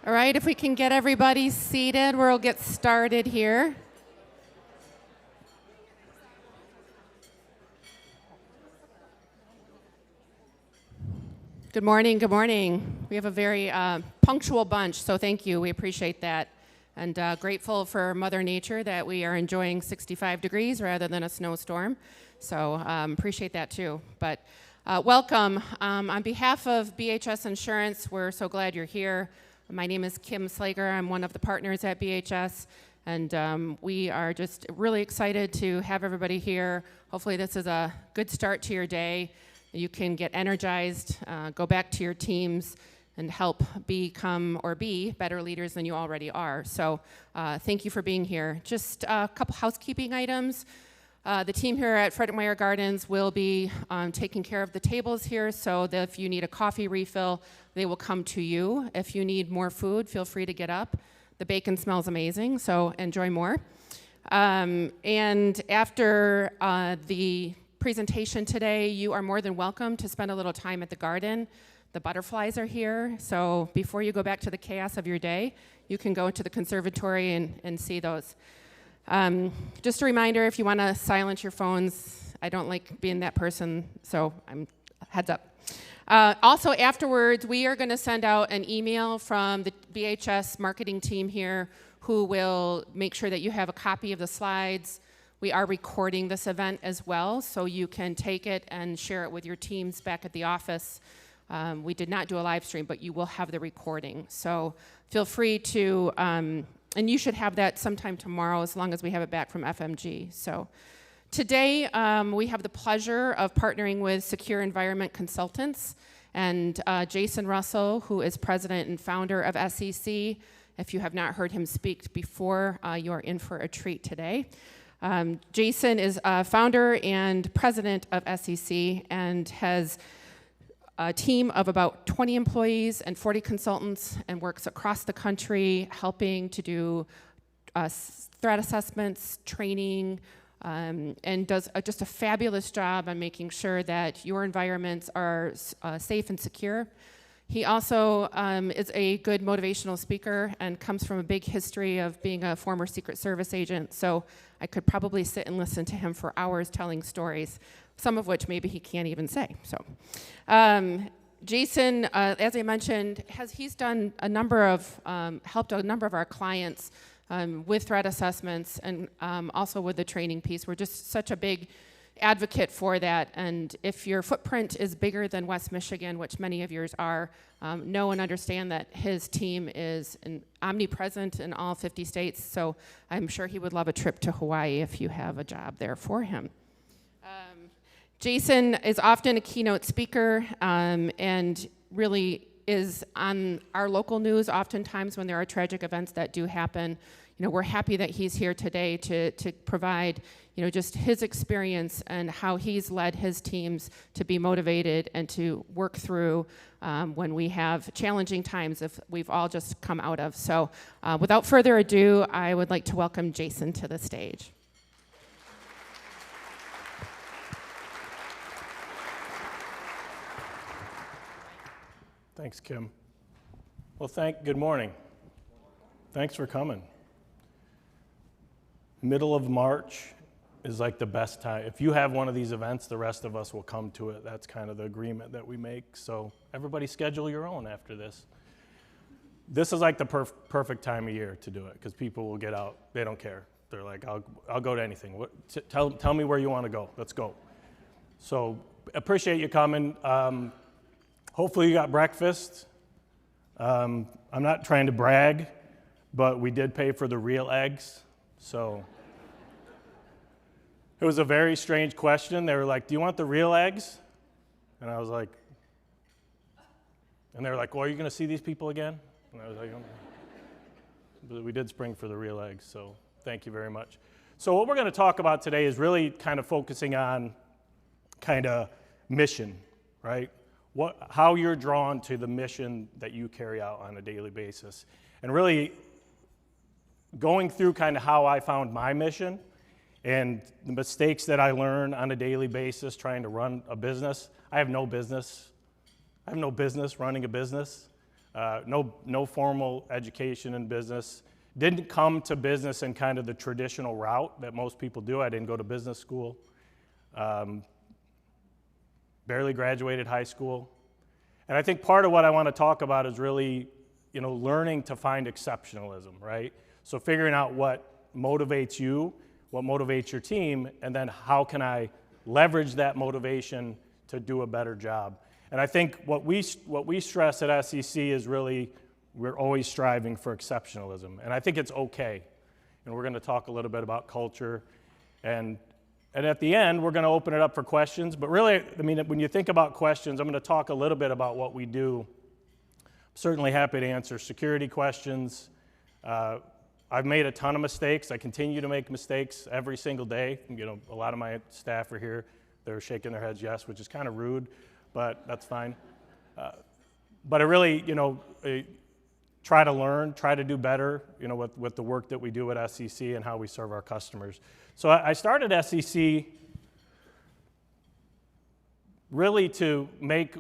All right, if we can get everybody seated, we'll get started here. Good morning, good morning. We have a very punctual bunch, so thank you. We appreciate that. And grateful for Mother Nature that we are enjoying 65 degrees rather than a snowstorm. So appreciate that too. But welcome. On behalf of BHS Insurance, we're so glad you're here. My name is Kim Slager. I'm one of the partners at BHS, and we are just really excited to have everybody here. Hopefully this is a good start to your day. You can get energized, go back to your teams, and help become or be better leaders than you already are. So thank you for being here. Just a couple housekeeping items. The team here at Frederick Meyer Gardens will be taking care of the tables here, so that if you need a coffee refill, they will come to you. If you need more food, feel free to get up. The bacon smells amazing, so enjoy more. And after the presentation today, you are more than welcome to spend a little time at the garden. The butterflies are here, so before you go back to the chaos of your day, you can go to the conservatory and see those. Just a reminder, if you want to silence your phones, I don't like being that person, so heads up. Also, afterwards, we are going to send out an email from the BHS marketing team here who will make sure that you have a copy of the slides. We are recording this event as well, so you can take it and share it with your teams back at the office. We did not do a live stream, but you will have the recording. So feel free to, and you should have that sometime tomorrow as long as we have it back from FMG. So today, we have the pleasure of partnering with Secure Environment Consultants and Jason Russell, who is president and founder of SEC. If you have not heard him speak before, you are in for a treat today. Jason is founder and president of SEC and has a team of about 20 employees and 40 consultants and works across the country helping to do threat assessments, training, and does just a fabulous job on making sure that your environments are safe and secure. He also is a good motivational speaker and comes from a big history of being a former Secret Service agent, so I could probably sit and listen to him for hours telling stories, some of which maybe he can't even say. So, Jason, as I mentioned, he's done a number of, helped a number of our clients with threat assessments and also with the training piece. We're just such a big advocate for that, and if your footprint is bigger than West Michigan, which many of yours are, know and understand that his team is omnipresent in all 50 states, so I'm sure he would love a trip to Hawaii if you have a job there for him. Jason is often a keynote speaker and really is on our local news oftentimes when there are tragic events that do happen. You know, we're happy that he's here today to provide, you know, just his experience and how he's led his teams to be motivated and to work through when we have challenging times if we've all just come out of. So without further ado, I would like to welcome Jason to the stage. Thanks, Kim. Well, good morning. Thanks for coming. Middle of March is like the best time. If you have one of these events, the rest of us will come to it. That's kind of the agreement that we make. So everybody schedule your own after this. This is like the perfect time of year to do it because people will get out. They don't care. They're like, I'll go to anything. Tell me where you want to go. Let's go. So appreciate you coming. Hopefully you got breakfast. I'm not trying to brag, but we did pay for the real eggs. So it was a very strange question. They were like, do you want the real eggs? And I was like, and they were like, well, are you going to see these people again? And I was like, but we did spring for the real eggs, so thank you very much. So what we're going to talk about today is really kind of focusing on kind of mission, right? How you're drawn to the mission that you carry out on a daily basis. And really going through kind of how I found my mission and the mistakes that I learn on a daily basis trying to run a business. I have no business running a business. no formal education in business. Didn't come to business in kind of the traditional route that most people do. I didn't go to business school. Barely graduated high school. And I think part of what I want to talk about is really, learning to find exceptionalism, right? So figuring out what motivates you, what motivates your team, and then how can I leverage that motivation to do a better job. And I think what we stress at SEC is really we're always striving for exceptionalism. And I think it's okay. And we're going to talk a little bit about culture. And at the end, we're going to open it up for questions. But really, when you think about questions, I'm going to talk a little bit about what we do. I'm certainly happy to answer security questions. I've made a ton of mistakes. I continue to make mistakes every single day. A lot of my staff are here. They're shaking their heads yes, which is kind of rude, but that's fine. But I really, try to learn, try to do better, with the work that we do at SEC and how we serve our customers. So I started SEC really to make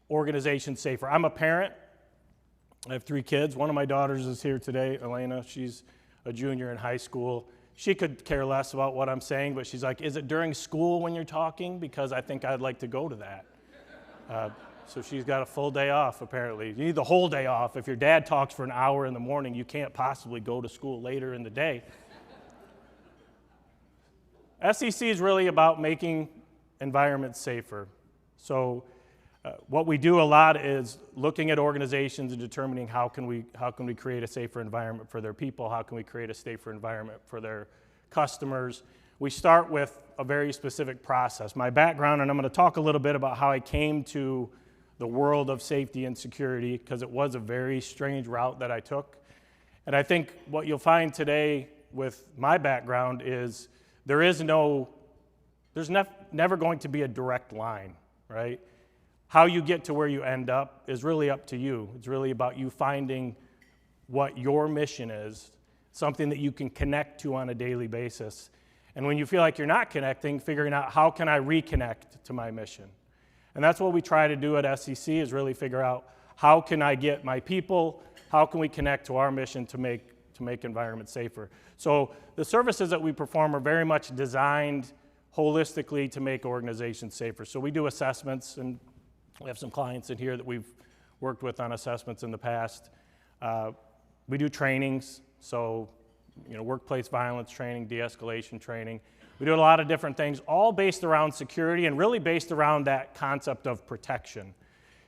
organizations safer. I'm a parent. I have 3 kids. One of my daughters is here today, Elena. She's a junior in high school. She could care less about what I'm saying, but she's like, is it during school when you're talking? Because I think I'd like to go to that. So she's got a full day off, apparently. You need the whole day off. If your dad talks for an hour in the morning, you can't possibly go to school later in the day. SEC is really about making environments safer. So what we do a lot is looking at organizations and determining how can we create a safer environment for their people, how can we create a safer environment for their customers. We start with a very specific process. My background, and I'm going to talk a little bit about how I came to the world of safety and security, because it was a very strange route that I took. And I think what you'll find today with my background is there's never going to be a direct line, right? How you get to where you end up is really up to you. It's really about you finding what your mission is, something that you can connect to on a daily basis. And when you feel like you're not connecting, figuring out how can I reconnect to my mission. And that's what we try to do at SEC, is really figure out how can I get my people, how can we connect to our mission to make environments safer. So the services that we perform are very much designed holistically to make organizations safer. So we do assessments, and we have some clients in here that we've worked with on assessments in the past. We do trainings, so workplace violence training, de-escalation training. We do a lot of different things, all based around security and really based around that concept of protection.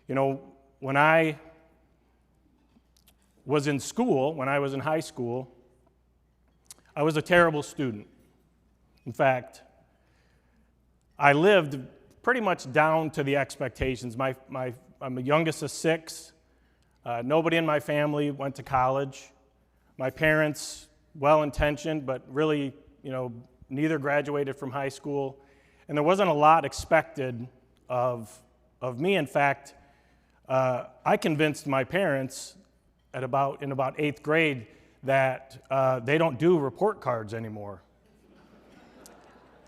When I was in school, when I was in high school, I was a terrible student. In fact, I lived pretty much down to the expectations. I'm the youngest of 6. Nobody in my family went to college. My parents, well-intentioned, but really, neither graduated from high school. And there wasn't a lot expected of me. In fact, I convinced my parents in about 8th grade that they don't do report cards anymore.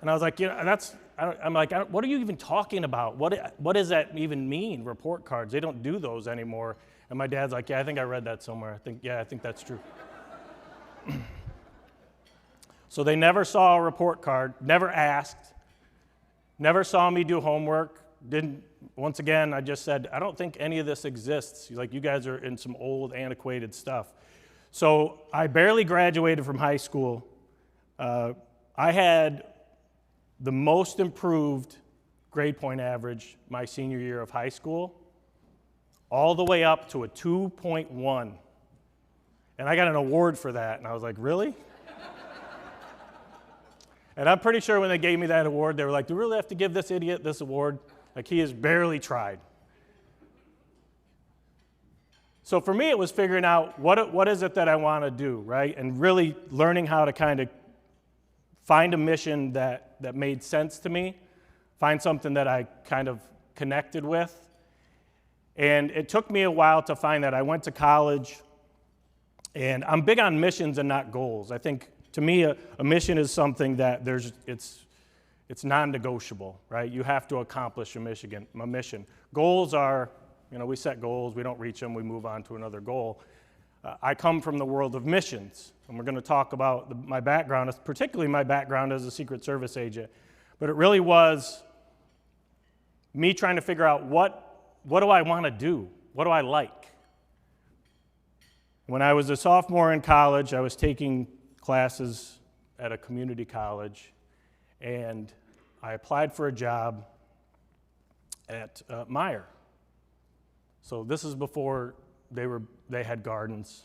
And I was like, what are you even talking about? What does that even mean, report cards? They don't do those anymore. And my dad's like, yeah, I think I read that somewhere. I think that's true. So they never saw a report card, never asked, never saw me do homework. Once again, I just said, I don't think any of this exists. He's like, you guys are in some old, antiquated stuff. So I barely graduated from high school. I had the most improved grade point average my senior year of high school, all the way up to a 2.1. And I got an award for that, and I was like, really? And I'm pretty sure when they gave me that award, they were like, do we really have to give this idiot this award? Like, he has barely tried. So for me, it was figuring out what is it that I want to do, right? And really learning how to kind of find a mission that made sense to me, find something that I kind of connected with. And it took me a while to find that. I went to college, and I'm big on missions and not goals. I think, to me, a mission is something that it's non-negotiable, right? You have to accomplish a mission. Goals are You know, we set goals, we don't reach them, we move on to another goal. I come from the world of missions, and we're going to talk about my background, particularly my background as a Secret Service agent. But it really was me trying to figure out what do I want to do? What do I like? When I was a sophomore in college, I was taking classes at a community college, and I applied for a job at Meijer. So this is before they had gardens.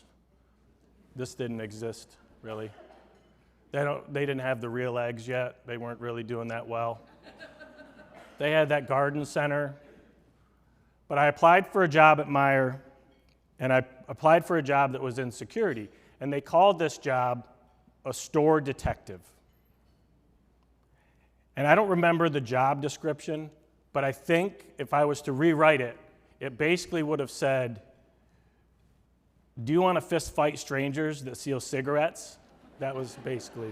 This didn't exist, really. They didn't have the real eggs yet. They weren't really doing that well. They had that garden center. But I applied for a job at Meijer, and I applied for a job that was in security. And they called this job a store detective. And I don't remember the job description, but I think if I was to rewrite it, it basically would have said, do you want to fist fight strangers that steal cigarettes? That was basically,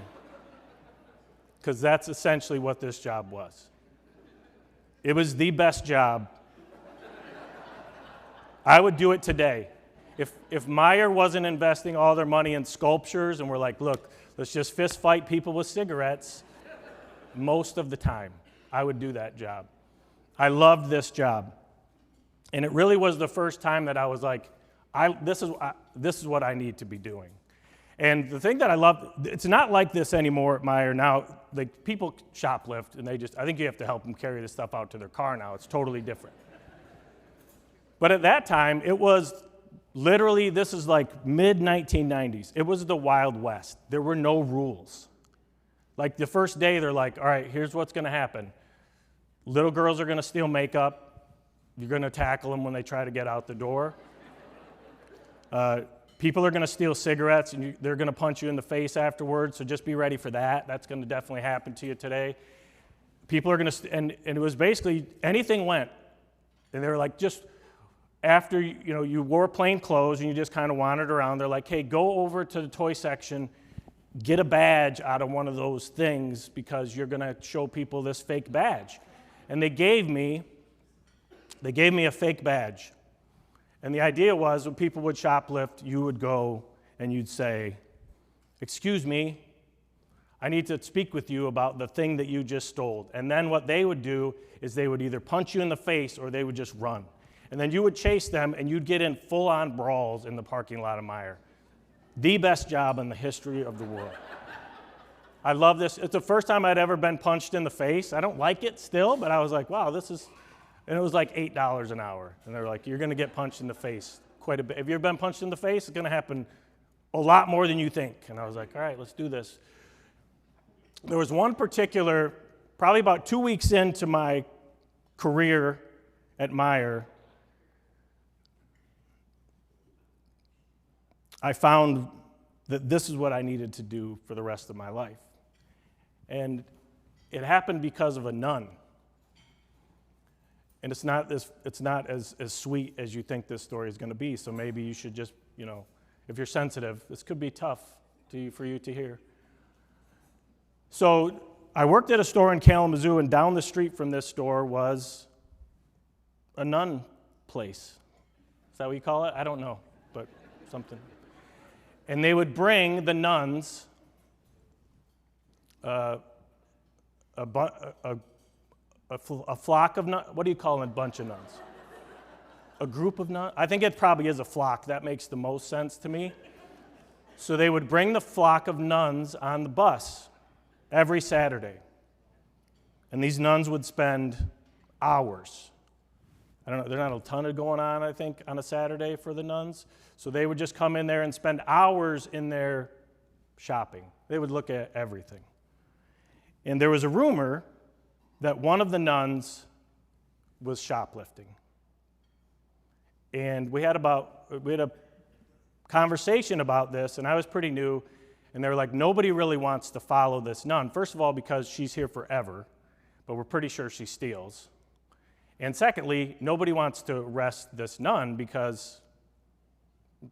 because that's essentially what this job was. It was the best job. I would do it today. If Meijer wasn't investing all their money in sculptures and we're like, look, let's just fist fight people with cigarettes, most of the time, I would do that job. I loved this job. And it really was the first time that I was like, this is what I need to be doing. And the thing that I love, it's not like this anymore at Meijer now. Like, people shoplift, and I think you have to help them carry this stuff out to their car now. It's totally different. But at that time, it was literally, this is like mid-1990s. It was the Wild West. There were no rules. Like, the first day, they're like, all right, here's what's going to happen. Little girls are going to steal makeup. You're going to tackle them when they try to get out the door. People are going to steal cigarettes, and they're going to punch you in the face afterwards, so just be ready for that. That's going to definitely happen to you today. People are going to, and it was basically anything went. And they were like, just after you wore plain clothes and you just kind of wandered around, they're like, hey, go over to the toy section, get a badge out of one of those things because you're going to show people this fake badge. And they gave me a fake badge. And the idea was when people would shoplift, you would go and you'd say, excuse me, I need to speak with you about the thing that you just stole. And then what they would do is they would either punch you in the face or they would just run. And then you would chase them and you'd get in full-on brawls in the parking lot of Meijer. The best job in the history of the world. I love this. It's the first time I'd ever been punched in the face. I don't like it still, but I was like, wow, this is... And it was like $8 an hour. And they're like, you're going to get punched in the face quite a bit. Have you ever been punched in the face? It's going to happen a lot more than you think. And I was like, all right, let's do this. There was one particular, probably about 2 weeks into my career at Meijer, I found that this is what I needed to do for the rest of my life. And it happened because of a nun. And it's not as sweet as you think this story is going to be, so maybe you should just, if you're sensitive, this could be tough for you to hear. So I worked at a store in Kalamazoo, and down the street from this store was a nun place. Is that what you call it? I don't know, but something. And they would bring the nuns a flock of nuns. What do you call a bunch of nuns? A group of nuns? I think it probably is a flock. That makes the most sense to me. So they would bring the flock of nuns on the bus every Saturday. And these nuns would spend hours. I don't know, there's not a ton of going on, I think, on a Saturday for the nuns. So they would just come in there and spend hours in there shopping. They would look at everything. And there was a rumor that one of the nuns was shoplifting. And we had a conversation about this, and I was pretty new, and they were like, nobody really wants to follow this nun. First of all, because she's here forever, but we're pretty sure she steals. And secondly, nobody wants to arrest this nun because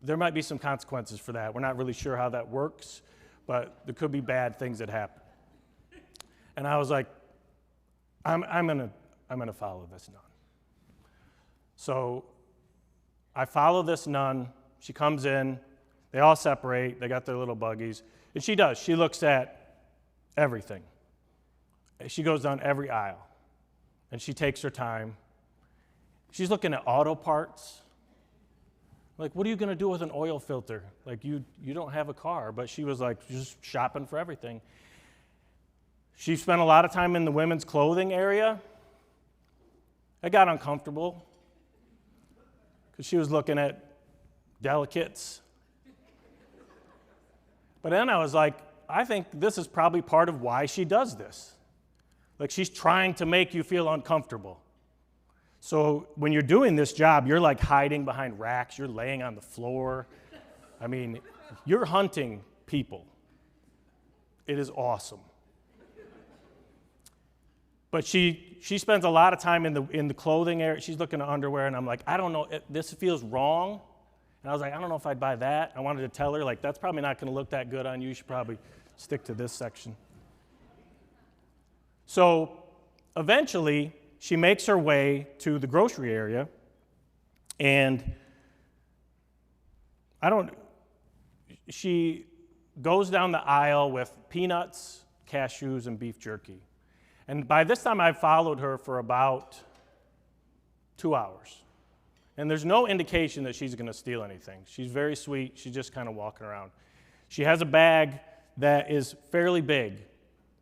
there might be some consequences for that. We're not really sure how that works, but there could be bad things that happen. And I was like, I'm gonna follow this nun. So I follow this nun. She comes in. They all separate. They got their little buggies. And she does. She looks at everything. She goes down every aisle. And she takes her time. She's looking at auto parts. Like, what are you going to do with an oil filter? Like, you don't have a car. But she was like just shopping for everything. She spent a lot of time in the women's clothing area. I got uncomfortable because she was looking at delicates. But then I was like, I think this is probably part of why she does this. Like, she's trying to make you feel uncomfortable. So when you're doing this job, you're like hiding behind racks, you're laying on the floor. I mean, you're hunting people. It is awesome. But she spends a lot of time in the clothing area. She's looking at underwear, and I'm like, I don't know, this feels wrong. And I was like, I don't know if I'd buy that. I wanted to tell her, like, that's probably not going to look that good on you. You should probably stick to this section. So eventually, she makes her way to the grocery area, and she goes down the aisle with peanuts, cashews, and beef jerky. And by this time, I've followed her for about 2 hours. And there's no indication that she's going to steal anything. She's very sweet. She's just kind of walking around. She has a bag that is fairly big.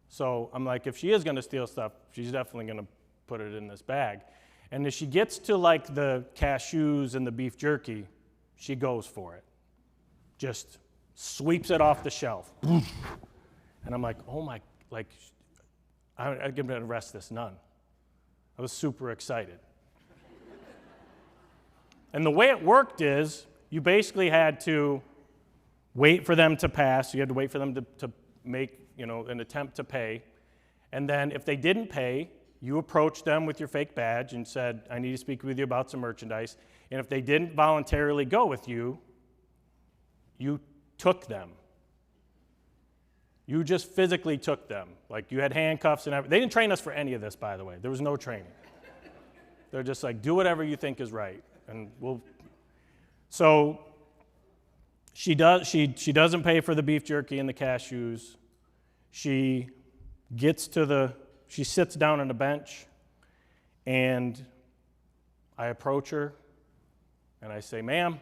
So I'm like, if she is going to steal stuff, she's definitely going to put it in this bag. And as she gets to like the cashews and the beef jerky, she goes for it. Just sweeps it off the shelf. And I'm like, oh my, like, I'm going to arrest this nun. I was super excited. And the way it worked is you basically had to wait for them to pass. You had to wait for them to make, an attempt to pay. And then if they didn't pay, you approached them with your fake badge and said, I need to speak with you about some merchandise. And if they didn't voluntarily go with you, you took them. You just physically took them. Like, you had handcuffs and everything. They didn't train us for any of this, by the way. There was no training. They're just like, do whatever you think is right. And so she doesn't pay for the beef jerky and the cashews. She sits down on a bench, and I approach her, and I say, ma'am,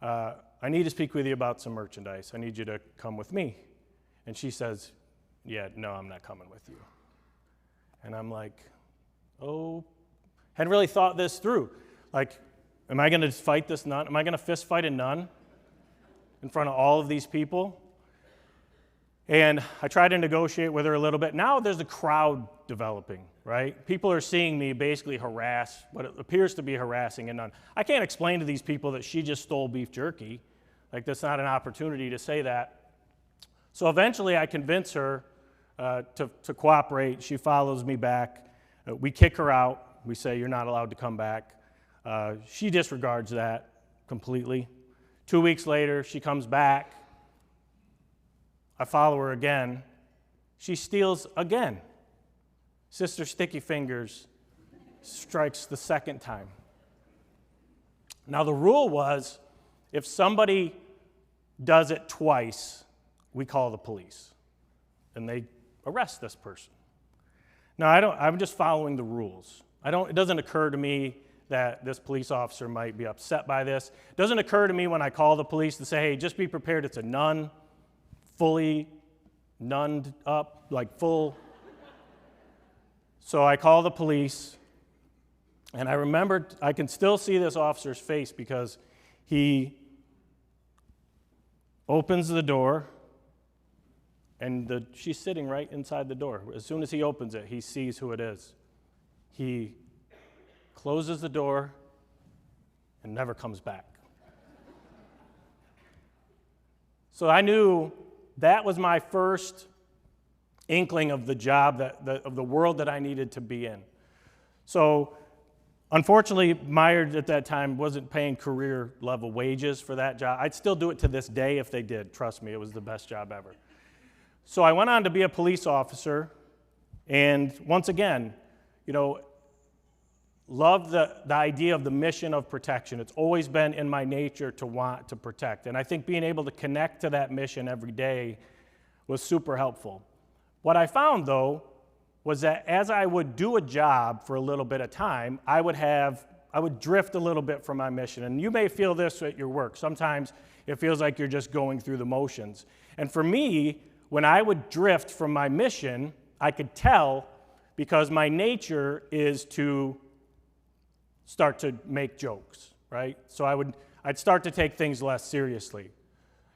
I need to speak with you about some merchandise. I need you to come with me. And she says, yeah, no, I'm not coming with you. And I'm like, oh, hadn't really thought this through. Like, am I going to fight this nun? Am I going to fist fight a nun in front of all of these people? And I tried to negotiate with her a little bit. Now there's a crowd developing, right? People are seeing me basically harass what it appears to be harassing a nun. I can't explain to these people that she just stole beef jerky. Like, that's not an opportunity to say that. So eventually I convince her to cooperate. She follows me back. We kick her out. We say, you're not allowed to come back. She disregards that completely. 2 weeks later, she comes back. I follow her again. She steals again. Sister Sticky Fingers strikes the second time. Now, the rule was, if somebody does it twice, we call the police, and they arrest this person. Now, I'm just following the rules. It doesn't occur to me that this police officer might be upset by this. It doesn't occur to me when I call the police to say, hey, just be prepared, it's a nun, fully nunned up, like full. So I call the police, and I remembered, I can still see this officer's face because he opens the door, and she's sitting right inside the door. As soon as he opens it, he sees who it is. He closes the door and never comes back. So I knew that was my first inkling of the job, of the world that I needed to be in. So unfortunately, Meijer at that time wasn't paying career level wages for that job. I'd still do it to this day if they did. Trust me, it was the best job ever. So I went on to be a police officer, and once again, love the idea of the mission of protection. It's always been in my nature to want to protect. And I think being able to connect to that mission every day was super helpful. What I found, though, was that as I would do a job for a little bit of time, I would drift a little bit from my mission. And you may feel this at your work. Sometimes it feels like you're just going through the motions. And for me, when I would drift from my mission, I could tell, because my nature is to start to make jokes, right? So I'd start to take things less seriously.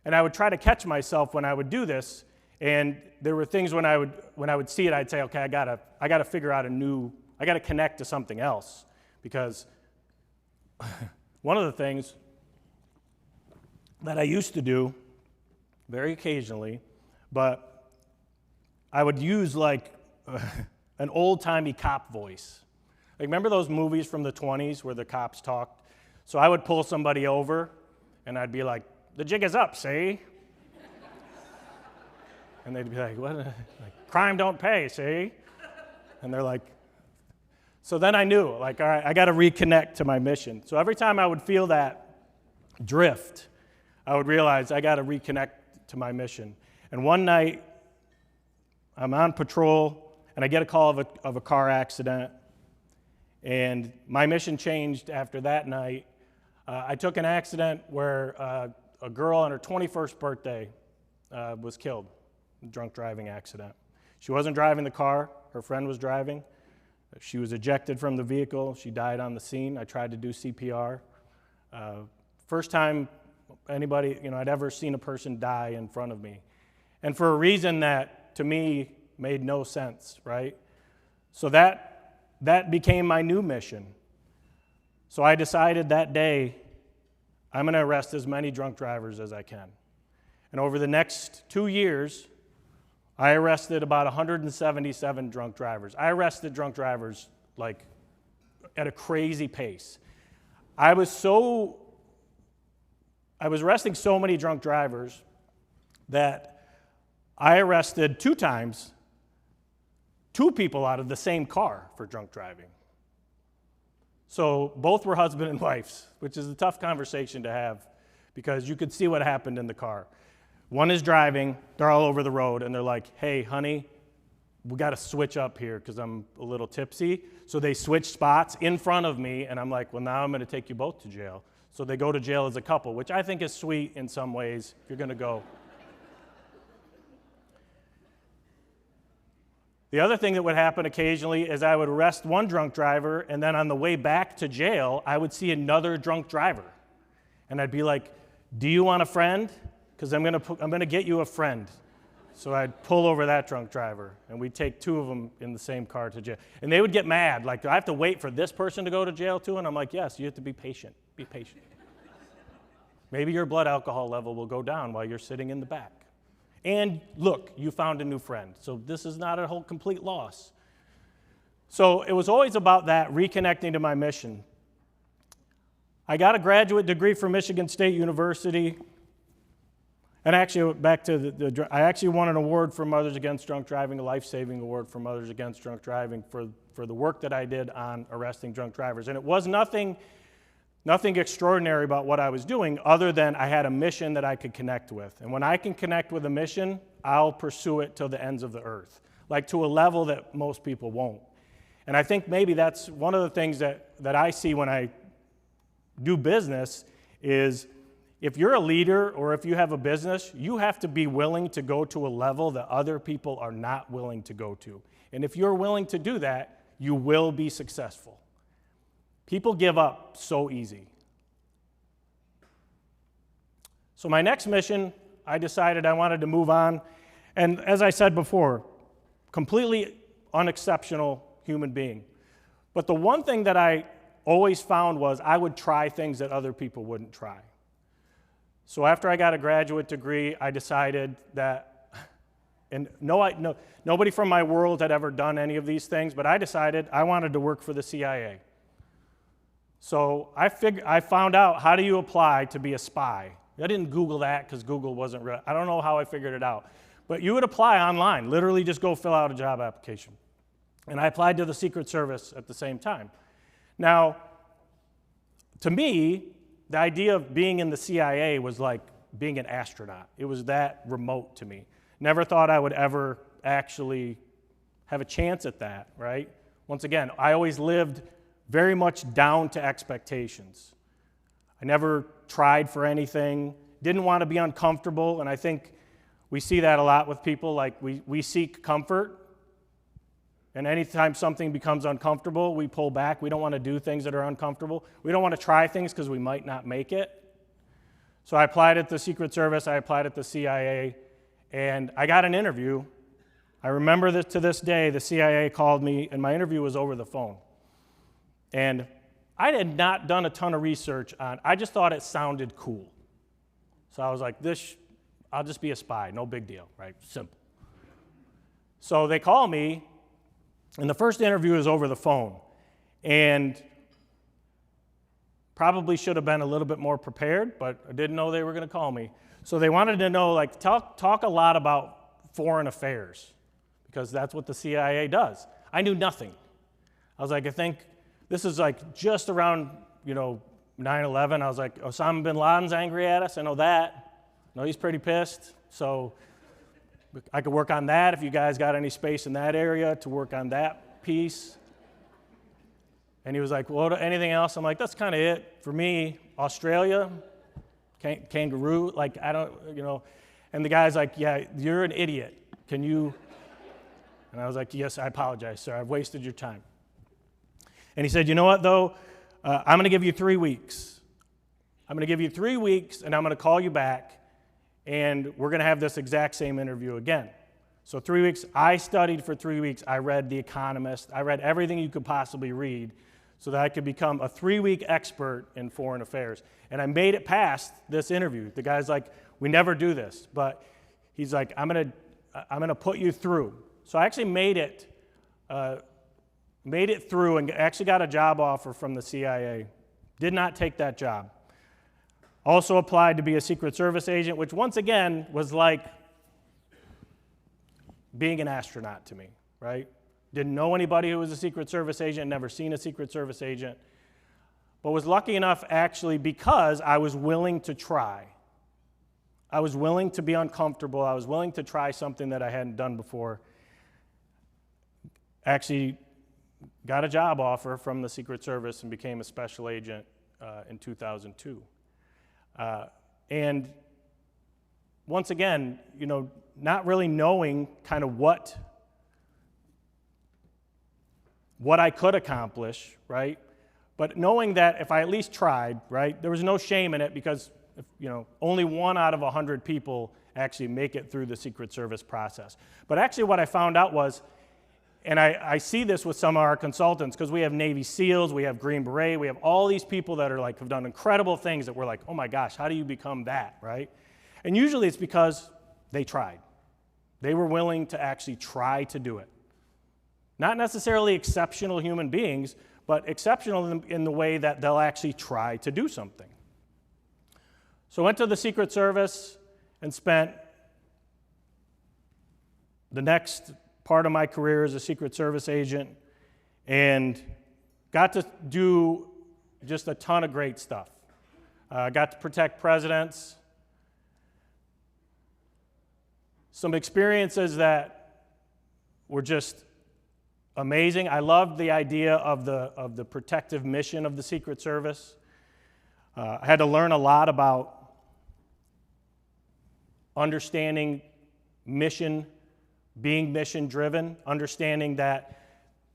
And I would try to catch myself when I would do this, and there were things when I would see it, I'd say, okay, I gotta figure out I gotta connect to something else, because one of the things that I used to do very occasionally, but I would use like an old-timey cop voice. Like, remember those movies from the 20s where the cops talked? So I would pull somebody over, and I'd be like, the jig is up, see? And they'd be like, what? Like, crime don't pay, see? And they're like, so then I knew, like, all right, I got to reconnect to my mission. So every time I would feel that drift, I would realize I got to reconnect to my mission. And one night, I'm on patrol, and I get a call of a car accident. And my mission changed after that night. I took an accident where a girl on her 21st birthday was killed, a drunk driving accident. She wasn't driving the car, her friend was driving. She was ejected from the vehicle, she died on the scene. I tried to do CPR. First time anybody, I'd ever seen a person die in front of me. And for a reason that, to me, made no sense, right? So that became my new mission. So I decided that day, I'm going to arrest as many drunk drivers as I can. And over the next 2 years, I arrested about 177 drunk drivers. I arrested drunk drivers like at a crazy pace. I was arresting so many drunk drivers that I arrested 2 times 2 people out of the same car for drunk driving. So both were husband and wives, which is a tough conversation to have because you could see what happened in the car. One is driving, they're all over the road, and they're like, hey, honey, we got to switch up here because I'm a little tipsy. So they switch spots in front of me, and I'm like, well, now I'm going to take you both to jail. So they go to jail as a couple, which I think is sweet in some ways if you're going to go. The other thing that would happen occasionally is I would arrest one drunk driver, and then on the way back to jail, I would see another drunk driver. And I'd be like, do you want a friend? Because I'm gonna get you a friend. So I'd pull over that drunk driver, and we'd take 2 of them in the same car to jail. And they would get mad, like, do I have to wait for this person to go to jail too? And I'm like, yes, you have to be patient. Be patient. Maybe your blood alcohol level will go down while you're sitting in the back. And look, you found a new friend. So this is not a whole complete loss. So it was always about that, reconnecting to my mission. I got a graduate degree from Michigan State University. And actually, back to I actually won an award for Mothers Against Drunk Driving, a life-saving award for Mothers Against Drunk Driving for the work that I did on arresting drunk drivers. And it was nothing extraordinary about what I was doing other than I had a mission that I could connect with. And when I can connect with a mission, I'll pursue it till the ends of the earth, like to a level that most people won't. And I think maybe that's one of the things that I see when I do business is if you're a leader or if you have a business, you have to be willing to go to a level that other people are not willing to go to. And if you're willing to do that, you will be successful. People give up so easy. So my next mission, I decided I wanted to move on. And as I said before, completely unexceptional human being. But the one thing that I always found was I would try things that other people wouldn't try. So after I got a graduate degree, I decided that, and nobody from my world had ever done any of these things, but I decided I wanted to work for the CIA. So I found out how do you apply to be a spy. I didn't Google that because Google wasn't real. I don't know how I figured it out. But you would apply online, literally just go fill out a job application. And I applied to the Secret Service at the same time. Now, to me, the idea of being in the CIA was like being an astronaut. It was that remote to me. Never thought I would ever actually have a chance at that, right? Once again, I always lived very much down to expectations. I never tried for anything, didn't want to be uncomfortable, and I think we see that a lot with people. Like we seek comfort, and anytime something becomes uncomfortable, we pull back. We don't want to do things that are uncomfortable. We don't want to try things because we might not make it. So I applied at the Secret Service, I applied at the CIA, and I got an interview. I remember this to this day. The CIA called me, and my interview was over the phone. And I had not done a ton of research on, I just thought it sounded cool. So I was like, I'll just be a spy, no big deal, right? Simple. So they call me, and the first interview was over the phone. And probably should have been a little bit more prepared, but I didn't know they were going to call me. So they wanted to know, like, talk a lot about foreign affairs, because that's what the CIA does. I knew nothing. I was like, I think this is like just around, 9/11. I was like, Osama bin Laden's angry at us. I know that. I know he's pretty pissed. So I could work on that if you guys got any space in that area to work on that piece. And he was like, well, anything else? I'm like, that's kind of it. For me, Australia, kangaroo, like, I don't, And the guy's like, yeah, you're an idiot. Can you? And I was like, yes, I apologize, sir. I've wasted your time. And he said, you know what, though? I'm going to give you 3 weeks. I'm going to give you 3 weeks, and I'm going to call you back, and we're going to have this exact same interview again. So 3 weeks, I studied for 3 weeks. I read The Economist. I read everything you could possibly read so that I could become a 3-week expert in foreign affairs. And I made it past this interview. The guy's like, we never do this, but he's like, I'm gonna put you through. So I actually made it through and actually got a job offer from the CIA. Did not take that job. Also applied to be a Secret Service agent, which once again was like being an astronaut to me, right? Didn't know anybody who was a Secret Service agent, never seen a Secret Service agent, but was lucky enough actually because I was willing to try. I was willing to be uncomfortable. I was willing to try something that I hadn't done before. Actually got a job offer from the Secret Service and became a special agent in 2002. And once again, not really knowing kind of what I could accomplish, right? But knowing that if I at least tried, right, there was no shame in it because, only 1 out of 100 people actually make it through the Secret Service process. But actually what I found out was, and I see this with some of our consultants, because we have Navy SEALs, we have Green Beret, we have all these people that are like, have done incredible things that we're like, oh my gosh, how do you become that, right? And usually it's because they tried. They were willing to actually try to do it. Not necessarily exceptional human beings, but exceptional in the way that they'll actually try to do something. So I went to the Secret Service and spent the next part of my career as a Secret Service agent and got to do just a ton of great stuff. Got to protect presidents. Some experiences that were just amazing. I loved the idea of the protective mission of the Secret Service. I had to learn a lot about understanding mission, being mission-driven, understanding that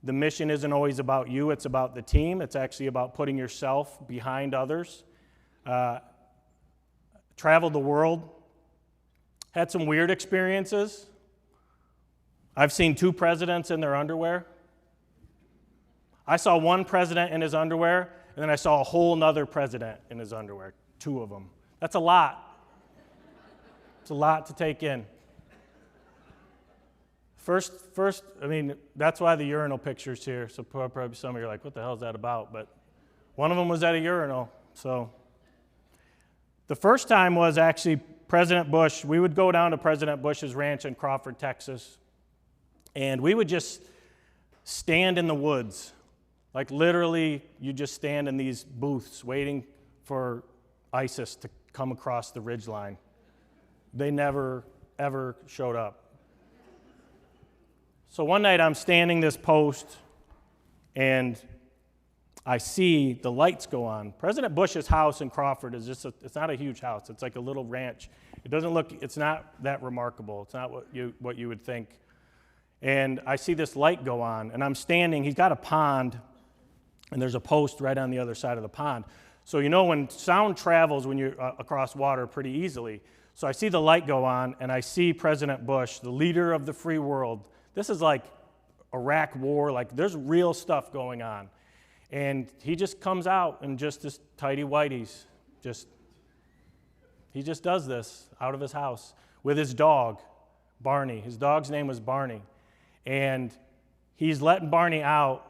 the mission isn't always about you, it's about the team. It's actually about putting yourself behind others. Traveled the world, had some weird experiences. I've seen 2 presidents in their underwear. I saw one president in his underwear, and then I saw a whole nother president in his underwear, 2 of them. That's a lot. It's a lot to take in. First, that's why the urinal picture's here. So probably some of you are like, what the hell is that about? But one of them was at a urinal. So the first time was actually President Bush. We would go down to President Bush's ranch in Crawford, Texas, and we would just stand in the woods. Like literally, you just stand in these booths waiting for ISIS to come across the ridgeline. They never, ever showed up. So one night I'm standing this post, and I see the lights go on. President Bush's house in Crawford is it's not a huge house. It's like a little ranch. It's not that remarkable. It's not what you would think. And I see this light go on, and I'm standing. He's got a pond, and there's a post right on the other side of the pond. So when sound travels when you're across water pretty easily. So I see the light go on, and I see President Bush, the leader of the free world. This is like Iraq war, like there's real stuff going on. And he just comes out in just this tidy whities. He just does this out of his house with his dog, Barney. His dog's name was Barney. And he's letting Barney out.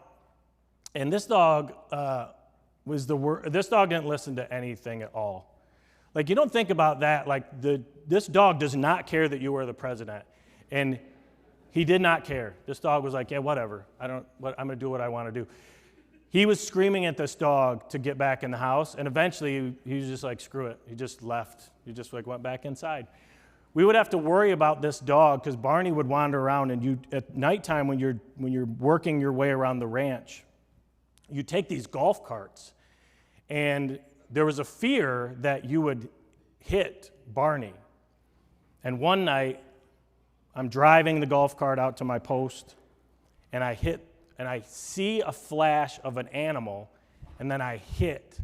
And this dog this dog didn't listen to anything at all. Like, you don't think about that. Like, this dog does not care that you are the president. And he did not care. This dog was like, yeah, whatever. I'm going to do what I want to do. He was screaming at this dog to get back in the house, and eventually he was just like, screw it. He just left. He just went back inside. We would have to worry about this dog because Barney would wander around, and at nighttime when you're working your way around the ranch, you take these golf carts, and there was a fear that you would hit Barney. And one night, I'm driving the golf cart out to my post, and I see a flash of an animal, and then I hit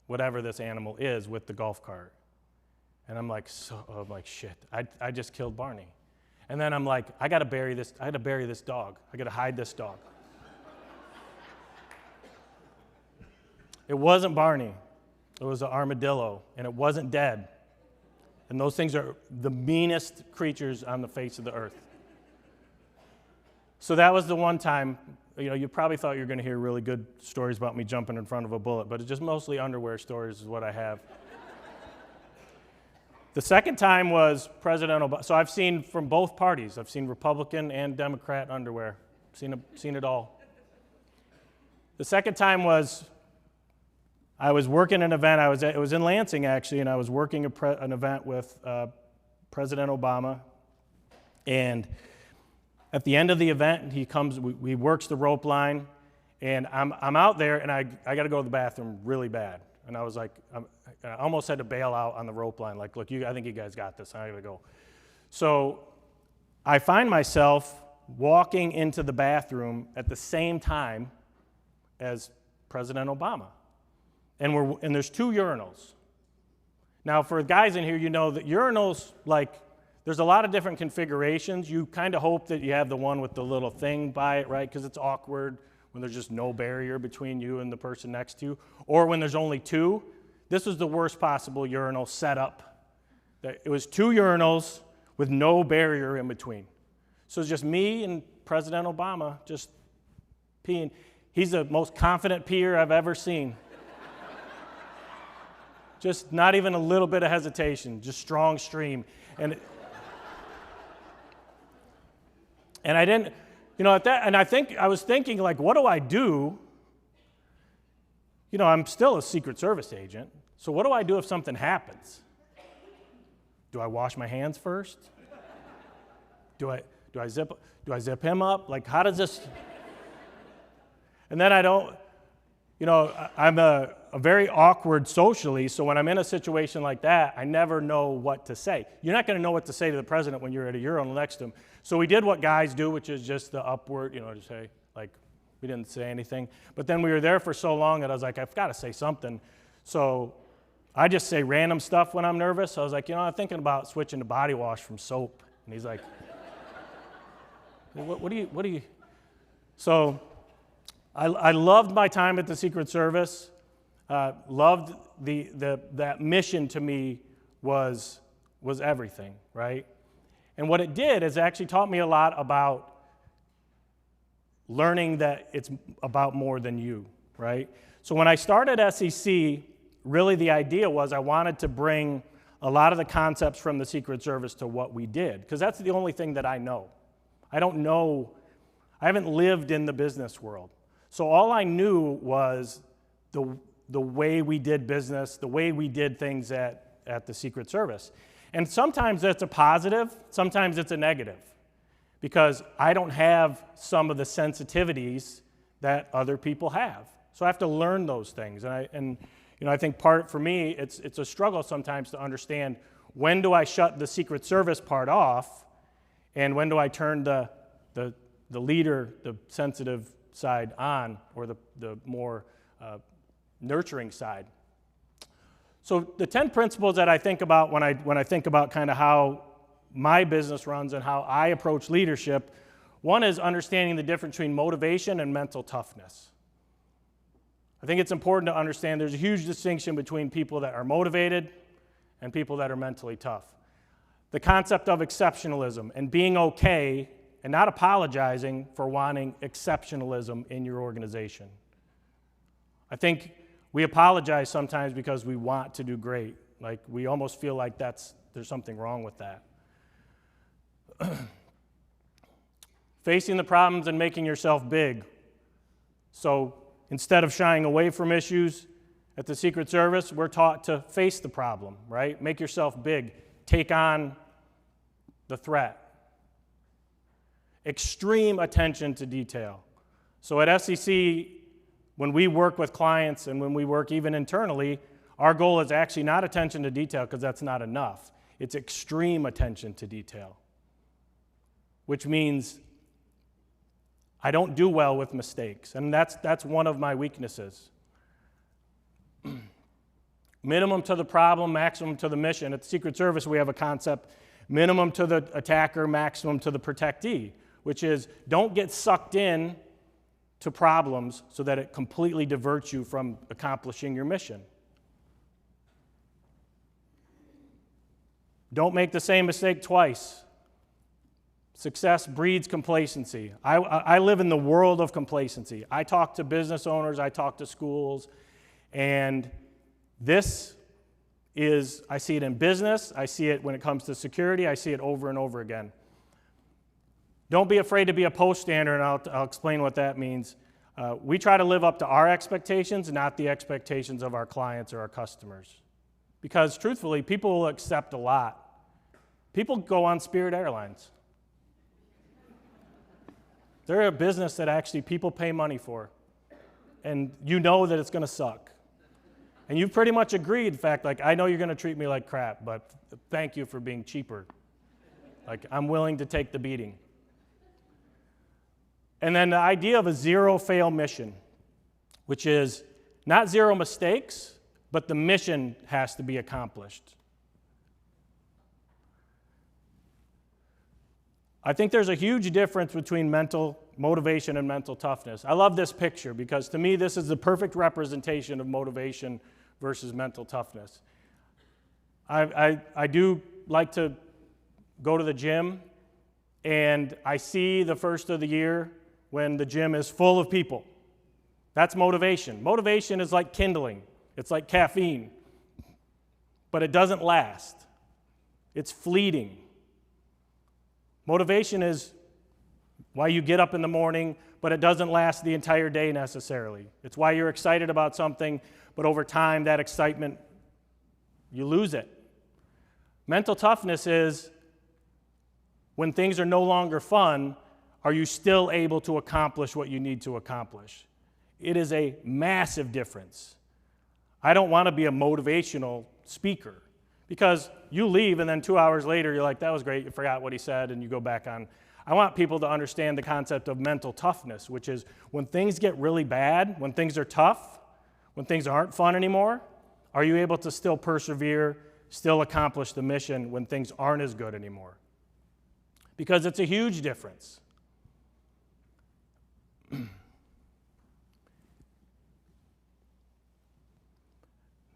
whatever this animal is with the golf cart. And I'm like, shit, I just killed Barney. And then I'm like, I got to bury this dog. I got to hide this dog. It wasn't Barney. It was an armadillo, and it wasn't dead. And those things are the meanest creatures on the face of the earth. So that was the one time, you probably thought you were going to hear really good stories about me jumping in front of a bullet, but it's just mostly underwear stories is what I have. The second time was President Obama. So I've seen from both parties. I've seen Republican and Democrat underwear. Seen it all. The second time was I was working an event. It was in Lansing, actually, and I was working an event with President Obama. And at the end of the event, he comes, he works the rope line, and I'm out there, and I got to go to the bathroom really bad. And I was like, I almost had to bail out on the rope line. Like, look, I think you guys got this. I got to go. So I find myself walking into the bathroom at the same time as President Obama. And there's two urinals. Now, for guys in here, you know that urinals, like, there's a lot of different configurations. You kind of hope that you have the one with the little thing by it, right? Because it's awkward when there's just no barrier between you and the person next to you. Or when there's only two. This was the worst possible urinal setup. It was two urinals with no barrier in between. So it's just me and President Obama just peeing. He's the most confident peer I've ever seen. Just not even a little bit of hesitation, just strong stream. And I didn't, at that, and I was thinking, like, what do I do? I'm still a Secret Service agent, so what do I do if something happens? Do I wash my hands first? Do I zip him up? Like, how does this? And then I'm a very awkward socially, so when I'm in a situation like that, I never know what to say. You're not going to know what to say to the president when you're at a urinal next to him. So we did what guys do, which is just the upward, to say, like, we didn't say anything. But then we were there for so long that I was like, I've got to say something. So I just say random stuff when I'm nervous. So I was like, I'm thinking about switching to body wash from soap. And he's like, what do you? So I loved my time at the Secret Service. Loved that mission to me was everything, right? And what it did is it actually taught me a lot about learning that it's about more than you, right? So when I started SEC, really the idea was I wanted to bring a lot of the concepts from the Secret Service to what we did, because that's the only thing that I know. I haven't lived in the business world. So all I knew was the way we did business, the way we did things at the Secret Service. And sometimes that's a positive, sometimes it's a negative, because I don't have some of the sensitivities that other people have. So I have to learn those things. And I think for me, it's a struggle sometimes to understand, when do I shut the Secret Service part off, and when do I turn the leader, the sensitive side on, or the more nurturing side. So the 10 principles that I think about when I think about kind of how my business runs and how I approach leadership, one is understanding the difference between motivation and mental toughness. I think it's important to understand there's a huge distinction between people that are motivated and people that are mentally tough. The concept of exceptionalism and being okay and not apologizing for wanting exceptionalism in your organization. I think we apologize sometimes because we want to do great. Like, we almost feel like there's something wrong with that. Facing the problems and making yourself big. So instead of shying away from issues at the Secret Service, we're taught to face the problem, right? Make yourself big. Take on the threat. Extreme attention to detail. So at SEC, when we work with clients and when we work even internally, our goal is actually not attention to detail, because that's not enough. It's extreme attention to detail, which means I don't do well with mistakes, and that's one of my weaknesses. Minimum to the problem, maximum to the mission. At the Secret Service, we have a concept, minimum to the attacker, maximum to the protectee, which is don't get sucked in to problems so that it completely diverts you from accomplishing your mission. Don't make the same mistake twice. Success breeds complacency. I live in the world of complacency. I talk to business owners, I talk to schools, and this is, I see it in business, I see it when it comes to security, I see it over and over again. Don't be afraid to be a post stander, and I'll explain what that means. We try to live up to our expectations, not the expectations of our clients or our customers. Because truthfully, people will accept a lot. People go on Spirit Airlines. They're a business that actually people pay money for. And you know that it's going to suck. And you've pretty much agreed, in fact, like, I know you're going to treat me like crap, but thank you for being cheaper. Like, I'm willing to take the beating. And then the idea of a zero-fail mission, which is not zero mistakes, but the mission has to be accomplished. I think there's a huge difference between mental motivation and mental toughness. I love this picture because to me this is the perfect representation of motivation versus mental toughness. I do like to go to the gym, and I see the first of the year when the gym is full of people. That's motivation. Motivation is like kindling. It's like caffeine, but it doesn't last. It's fleeting. Motivation is why you get up in the morning, but it doesn't last the entire day necessarily. It's why you're excited about something, but over time, that excitement, you lose it. Mental toughness is when things are no longer fun, are you still able to accomplish what you need to accomplish? It is a massive difference. I don't want to be a motivational speaker because you leave and then 2 hours later you're like, that was great, you forgot what he said, and you go back on. I want people to understand the concept of mental toughness, which is when things get really bad, when things are tough, when things aren't fun anymore, are you able to still persevere, still accomplish the mission when things aren't as good anymore? Because it's a huge difference.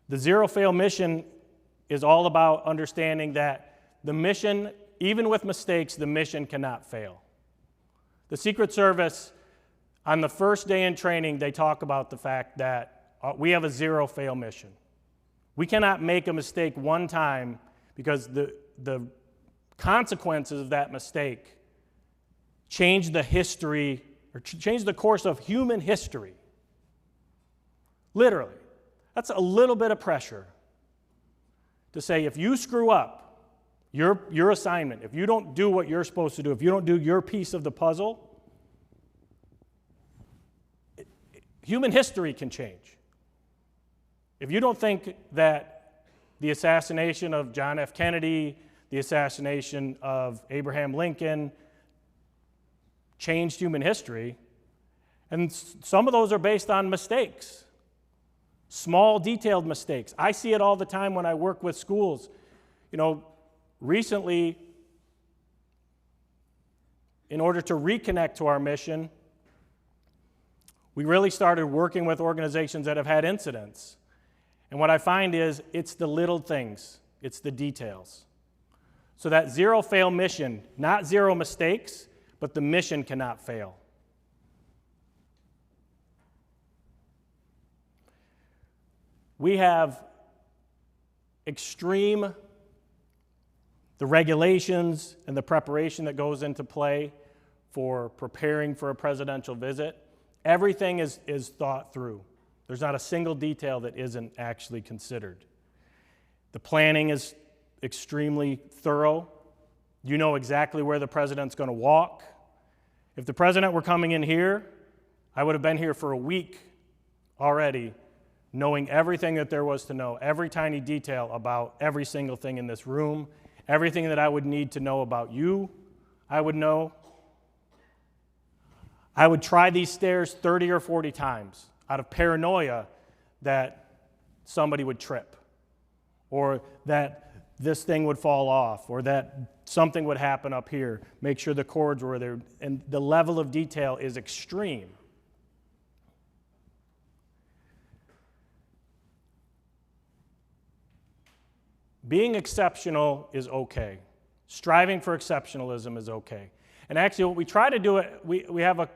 The zero-fail mission is all about understanding that the mission, even with mistakes, the mission cannot fail. The Secret Service, on the first day in training, they talk about the fact that we have a zero-fail mission. We cannot make a mistake one time because the consequences of that mistake change the history or change the course of human history. Literally. That's a little bit of pressure to say if you screw up your assignment, if you don't do what you're supposed to do, if you don't do your piece of the puzzle, human history can change. If you don't think that the assassination of John F. Kennedy, the assassination of Abraham Lincoln changed human history, and some of those are based on mistakes, small, detailed mistakes. I see it all the time when I work with schools. Recently, in order to reconnect to our mission, we really started working with organizations that have had incidents. And what I find is it's the little things, it's the details. So that zero-fail mission, not zero mistakes, but the mission cannot fail. We have the regulations and the preparation that goes into play for preparing for a presidential visit. Everything is thought through. There's not a single detail that isn't actually considered. The planning is extremely thorough. You know exactly where the president's going to walk. If the president were coming in here, I would have been here for a week already, knowing everything that there was to know, every tiny detail about every single thing in this room, everything that I would need to know about you, I would know. I would try these stairs 30 or 40 times out of paranoia that somebody would trip, or that this thing would fall off, or that something would happen up here. Make sure the cords were there. And the level of detail is extreme. Being exceptional is okay. Striving for exceptionalism is okay. And actually what we try to do, we have a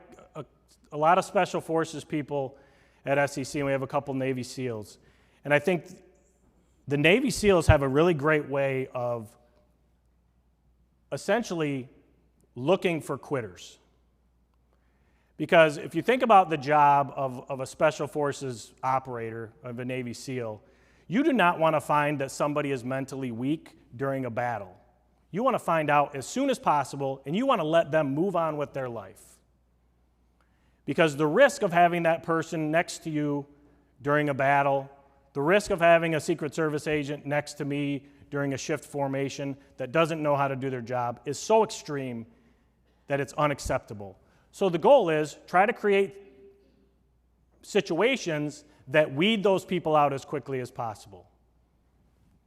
lot of Special Forces people at SEC, and we have a couple Navy SEALs. And I think the Navy SEALs have a really great way of essentially looking for quitters. Because if you think about the job of a Special Forces operator, of a Navy SEAL, you do not want to find that somebody is mentally weak during a battle. You want to find out as soon as possible, and you want to let them move on with their life. Because the risk of having that person next to you during a battle, the risk of having a Secret Service agent next to me during a shift formation that doesn't know how to do their job is so extreme that it's unacceptable. So the goal is try to create situations that weed those people out as quickly as possible.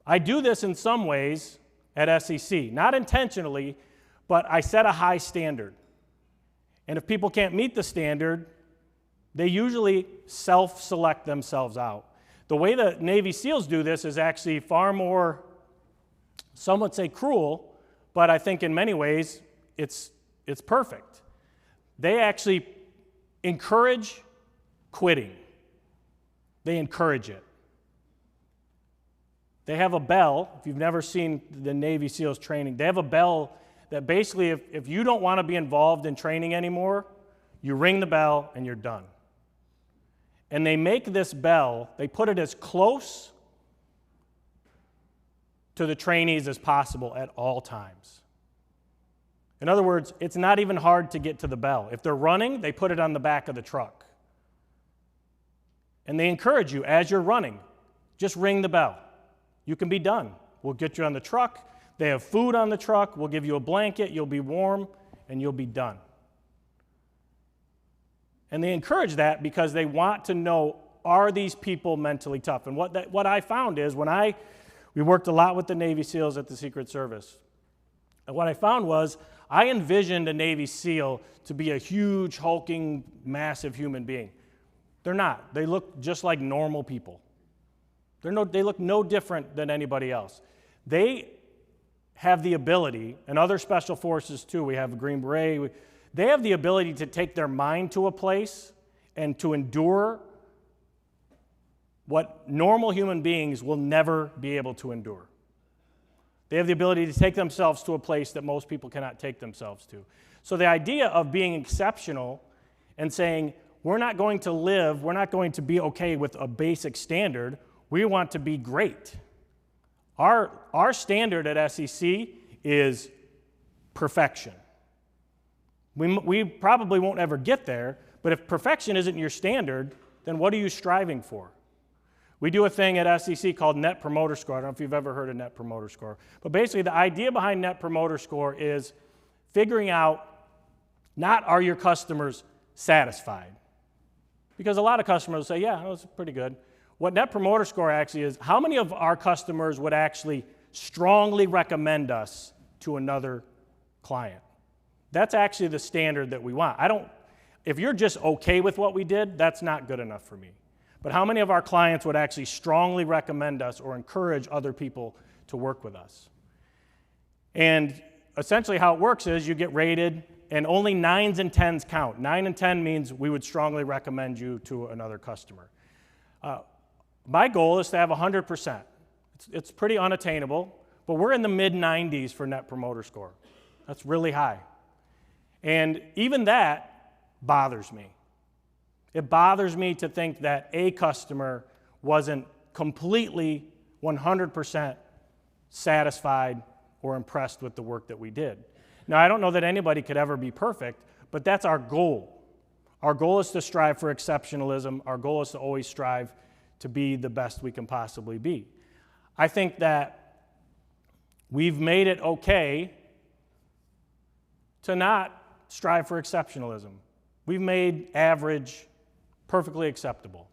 I do this in some ways at SEC, not intentionally, but I set a high standard. And if people can't meet the standard, they usually self-select themselves out. The way the Navy SEALs do this is actually far more, some would say cruel, but I think in many ways it's perfect. They actually encourage quitting. They encourage it. They have a bell. If you've never seen the Navy SEALs training, they have a bell that basically if you don't want to be involved in training anymore, you ring the bell and you're done. And they make this bell, they put it as close to the trainees as possible at all times. In other words, it's not even hard to get to the bell. If they're running, they put it on the back of the truck. And they encourage you, as you're running, just ring the bell. You can be done. We'll get you on the truck. They have food on the truck. We'll give you a blanket. You'll be warm, and you'll be done. And they encourage that because they want to know, are these people mentally tough? And what I found is we worked a lot with the Navy SEALs at the Secret Service. And what I found was I envisioned a Navy SEAL to be a huge, hulking, massive human being. They're not. They look just like normal people. They look no different than anybody else. They have the ability, and other special forces too, we have a Green Beret, they have the ability to take their mind to a place and to endure what normal human beings will never be able to endure. They have the ability to take themselves to a place that most people cannot take themselves to. So the idea of being exceptional and saying, we're not going to be okay with a basic standard. We want to be great. Our standard at SEC is perfection. We probably won't ever get there, but if perfection isn't your standard, then what are you striving for? We do a thing at SEC called Net Promoter Score. I don't know if you've ever heard of Net Promoter Score. But basically, the idea behind Net Promoter Score is figuring out not are your customers satisfied. Because a lot of customers will say, yeah, that was pretty good. What Net Promoter Score actually is, how many of our customers would actually strongly recommend us to another client? That's actually the standard that we want. If you're just okay with what we did, that's not good enough for me. But how many of our clients would actually strongly recommend us or encourage other people to work with us? And essentially how it works is you get rated, and only 9s and 10s count. 9 and 10 means we would strongly recommend you to another customer. My goal is to have 100%. It's pretty unattainable, but we're in the mid-90s for Net Promoter Score. That's really high. And even that bothers me. It bothers me to think that a customer wasn't completely 100% satisfied or impressed with the work that we did. Now, I don't know that anybody could ever be perfect, but that's our goal. Our goal is to strive for exceptionalism. Our goal is to always strive to be the best we can possibly be. I think that we've made it okay to not strive for exceptionalism. We've made average perfectly acceptable.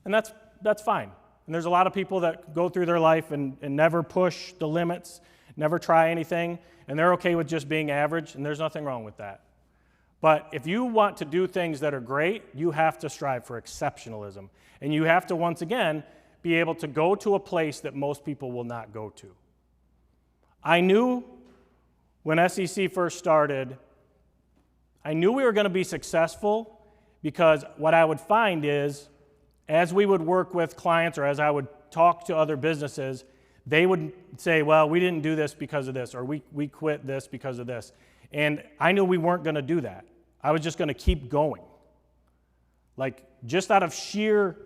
And that's fine. And there's a lot of people that go through their life and never push the limits, never try anything, and they're okay with just being average, and there's nothing wrong with that. But if you want to do things that are great, you have to strive for exceptionalism. And you have to, once again, be able to go to a place that most people will not go to. I knew when SEC first started, I knew we were going to be successful because what I would find is, as we would work with clients or as I would talk to other businesses, they would say, well, we didn't do this because of this, or we quit this because of this. And I knew we weren't going to do that. I was just going to keep going. Like, just out of sheer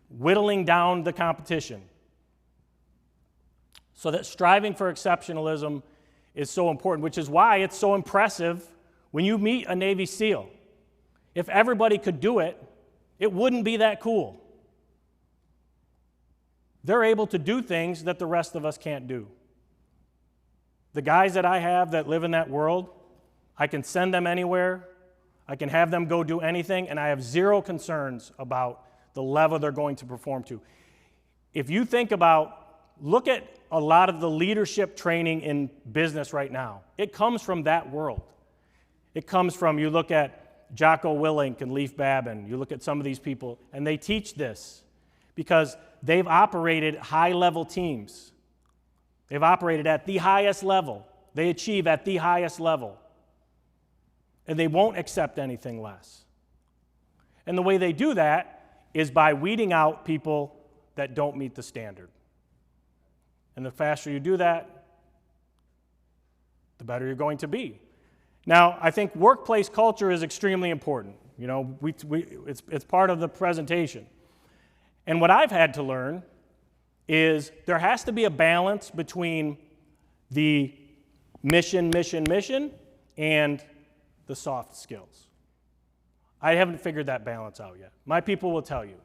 whittling down the competition. So that striving for exceptionalism is so important, which is why it's so impressive when you meet a Navy SEAL. If everybody could do it, it wouldn't be that cool. They're able to do things that the rest of us can't do. The guys that I have that live in that world, I can send them anywhere, I can have them go do anything, and I have zero concerns about the level they're going to perform to. If you think about, look at a lot of the leadership training in business right now. It comes from that world. It comes from, you look at Jocko Willink and Leif Babin, you look at some of these people, and they teach this because they've operated high-level teams. They've operated at the highest level. They achieve at the highest level. And they won't accept anything less. And the way they do that is by weeding out people that don't meet the standard. And the faster you do that, the better you're going to be. Now, I think workplace culture is extremely important. You know, it's part of the presentation. And what I've had to learn is there has to be a balance between the mission, and the soft skills. I haven't figured that balance out yet. My people will tell you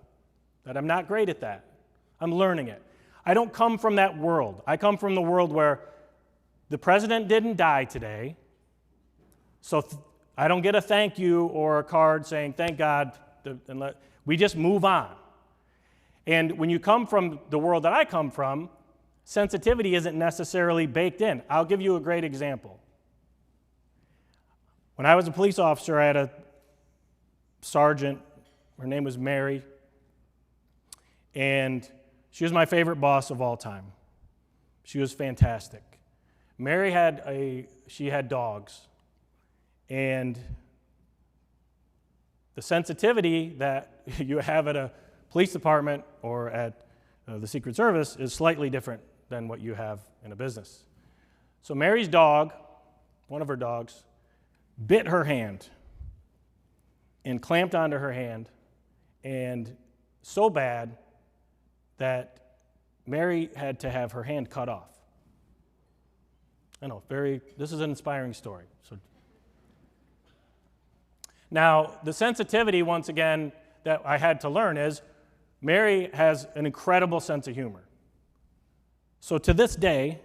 that I'm not great at that. I'm learning it. I don't come from that world. I come from the world where the president didn't die today, so I don't get a thank you or a card saying, thank God, we just move on. And when you come from the world that I come from, sensitivity isn't necessarily baked in. I'll give you a great example. When I was a police officer, I had a sergeant, her name was Mary, and she was my favorite boss of all time. She was fantastic. Mary she had dogs, and the sensitivity that you have at a police department or at the Secret Service is slightly different than what you have in a business. So Mary's dog, one of her dogs, bit her hand. and clamped onto her hand, and so bad that Mary had to have her hand cut off. I know, this is an inspiring story. So, now, the sensitivity, once again, that I had to learn is Mary has an incredible sense of humor. So to this day,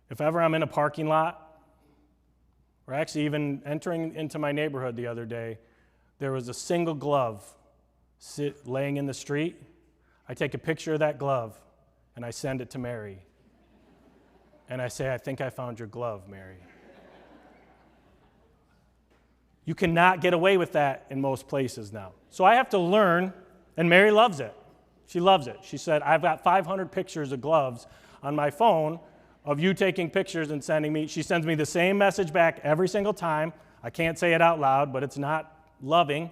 if ever I'm in a parking lot, or actually even entering into my neighborhood the other day, there was a single glove laying in the street. I take a picture of that glove and I send it to Mary. And I say, I think I found your glove, Mary. You cannot get away with that in most places now. So I have to learn, and Mary loves it. She loves it. She said, I've got 500 pictures of gloves on my phone of you taking pictures and sending me. She sends me the same message back every single time. I can't say it out loud, but it's not loving.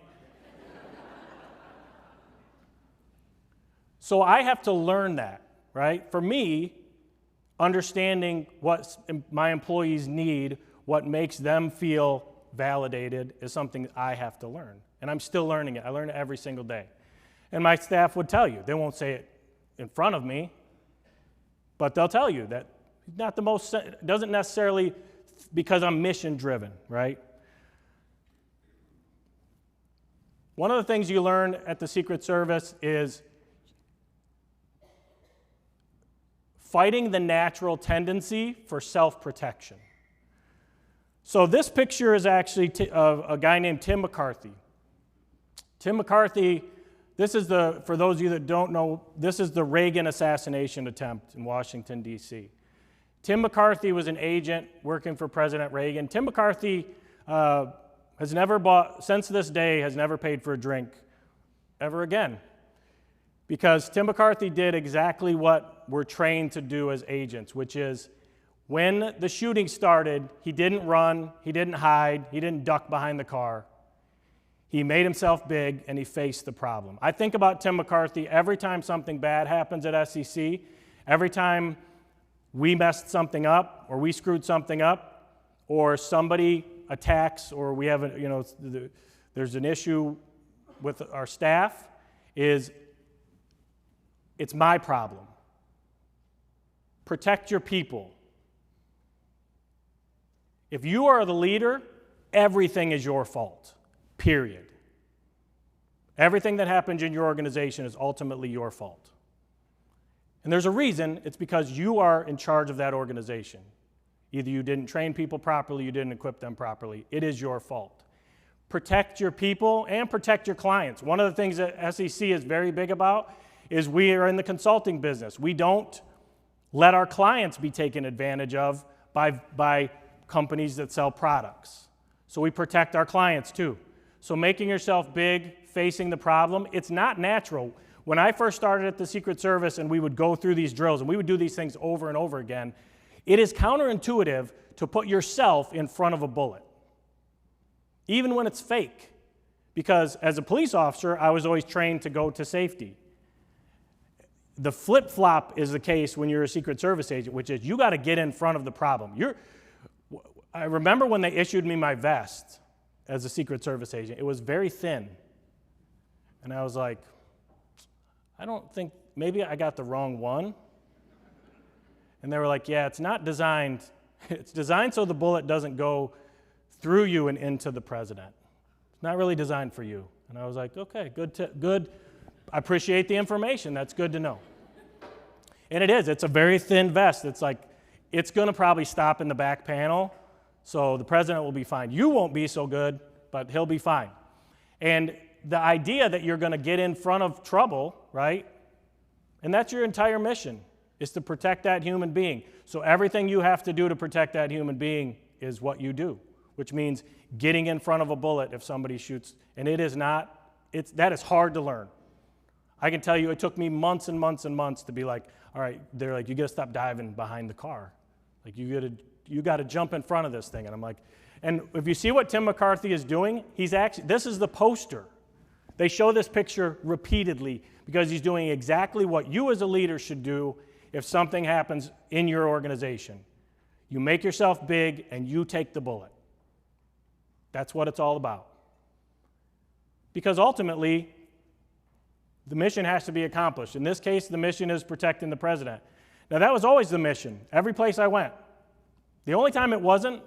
So I have to learn that, right? For me, understanding what my employees need, what makes them feel validated, is something I have to learn. And I'm still learning it. I learn it every single day. And my staff would tell you. They won't say it in front of me, but they'll tell you that not the most, doesn't necessarily because I'm mission driven, right? One of the things you learn at the Secret Service is fighting the natural tendency for self-protection. So this picture is actually of a guy named Tim McCarthy. Tim McCarthy, for those of you that don't know, this is the Reagan assassination attempt in Washington, D.C. Tim McCarthy was an agent working for President Reagan. Tim McCarthy has never bought, since this day, has never paid for a drink ever again. Because Tim McCarthy did exactly what we're trained to do as agents, which is when the shooting started, he didn't run, he didn't hide, he didn't duck behind the car. He made himself big and he faced the problem. I think about Tim McCarthy every time something bad happens at SEC, every time we messed something up or we screwed something up or somebody attacks or we have there's an issue with our staff, it's my problem. Protect your people. If you are the leader, everything is your fault, period. Everything that happens in your organization is ultimately your fault. And there's a reason. It's because you are in charge of that organization. Either you didn't train people properly, you didn't equip them properly. It is your fault. Protect your people and protect your clients. One of the things that SEC is very big about is we are in the consulting business. We don't let our clients be taken advantage of by companies that sell products. So we protect our clients too. So making yourself big, facing the problem, it's not natural. When I first started at the Secret Service and we would go through these drills and we would do these things over and over again, it is counterintuitive to put yourself in front of a bullet, even when it's fake. Because as a police officer, I was always trained to go to safety. The flip-flop is the case when you're a Secret Service agent, which is you got to get in front of the problem. I remember when they issued me my vest as a Secret Service agent. It was very thin. And I was like, I don't think, maybe I got the wrong one. And they were like, yeah, it's not designed. It's designed so the bullet doesn't go through you and into the president. It's not really designed for you. And I was like, okay, good. I appreciate the information. That's good to know. And it is. It's a very thin vest. It's going to probably stop in the back panel, so the president will be fine. You won't be so good, but he'll be fine. And the idea that you're going to get in front of trouble, right? And that's your entire mission, is to protect that human being. So everything you have to do to protect that human being is what you do, which means getting in front of a bullet if somebody shoots. And that is hard to learn. I can tell you it took me months and months and months to be like, all right, they're like, you got to stop diving behind the car. Like, you got to jump in front of this thing. And I'm like, and if you see what Tim McCarthy is doing, this is the poster. They show this picture repeatedly because he's doing exactly what you as a leader should do if something happens in your organization. You make yourself big and you take the bullet. That's what it's all about. because ultimately, the mission has to be accomplished. In this case, the mission is protecting the president. Now, that was always the mission, every place I went. The only time it wasn't,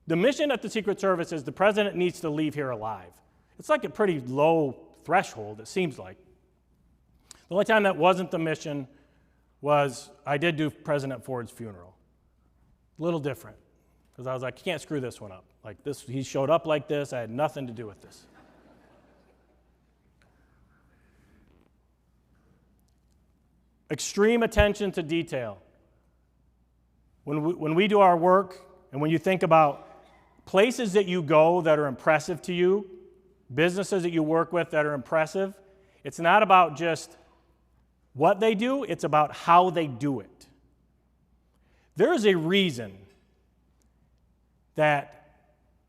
the mission at the Secret Service is the president needs to leave here alive. It's like a pretty low threshold, it seems like. The only time that wasn't the mission was I did do President Ford's funeral. A little different, because I was like, you can't screw this one up. Like this, he showed up like this, I had nothing to do with this. Extreme attention to detail. When we do our work, and when you think about places that you go that are impressive to you, businesses that you work with that are impressive, it's not about just what they do, it's about how they do it. There is a reason that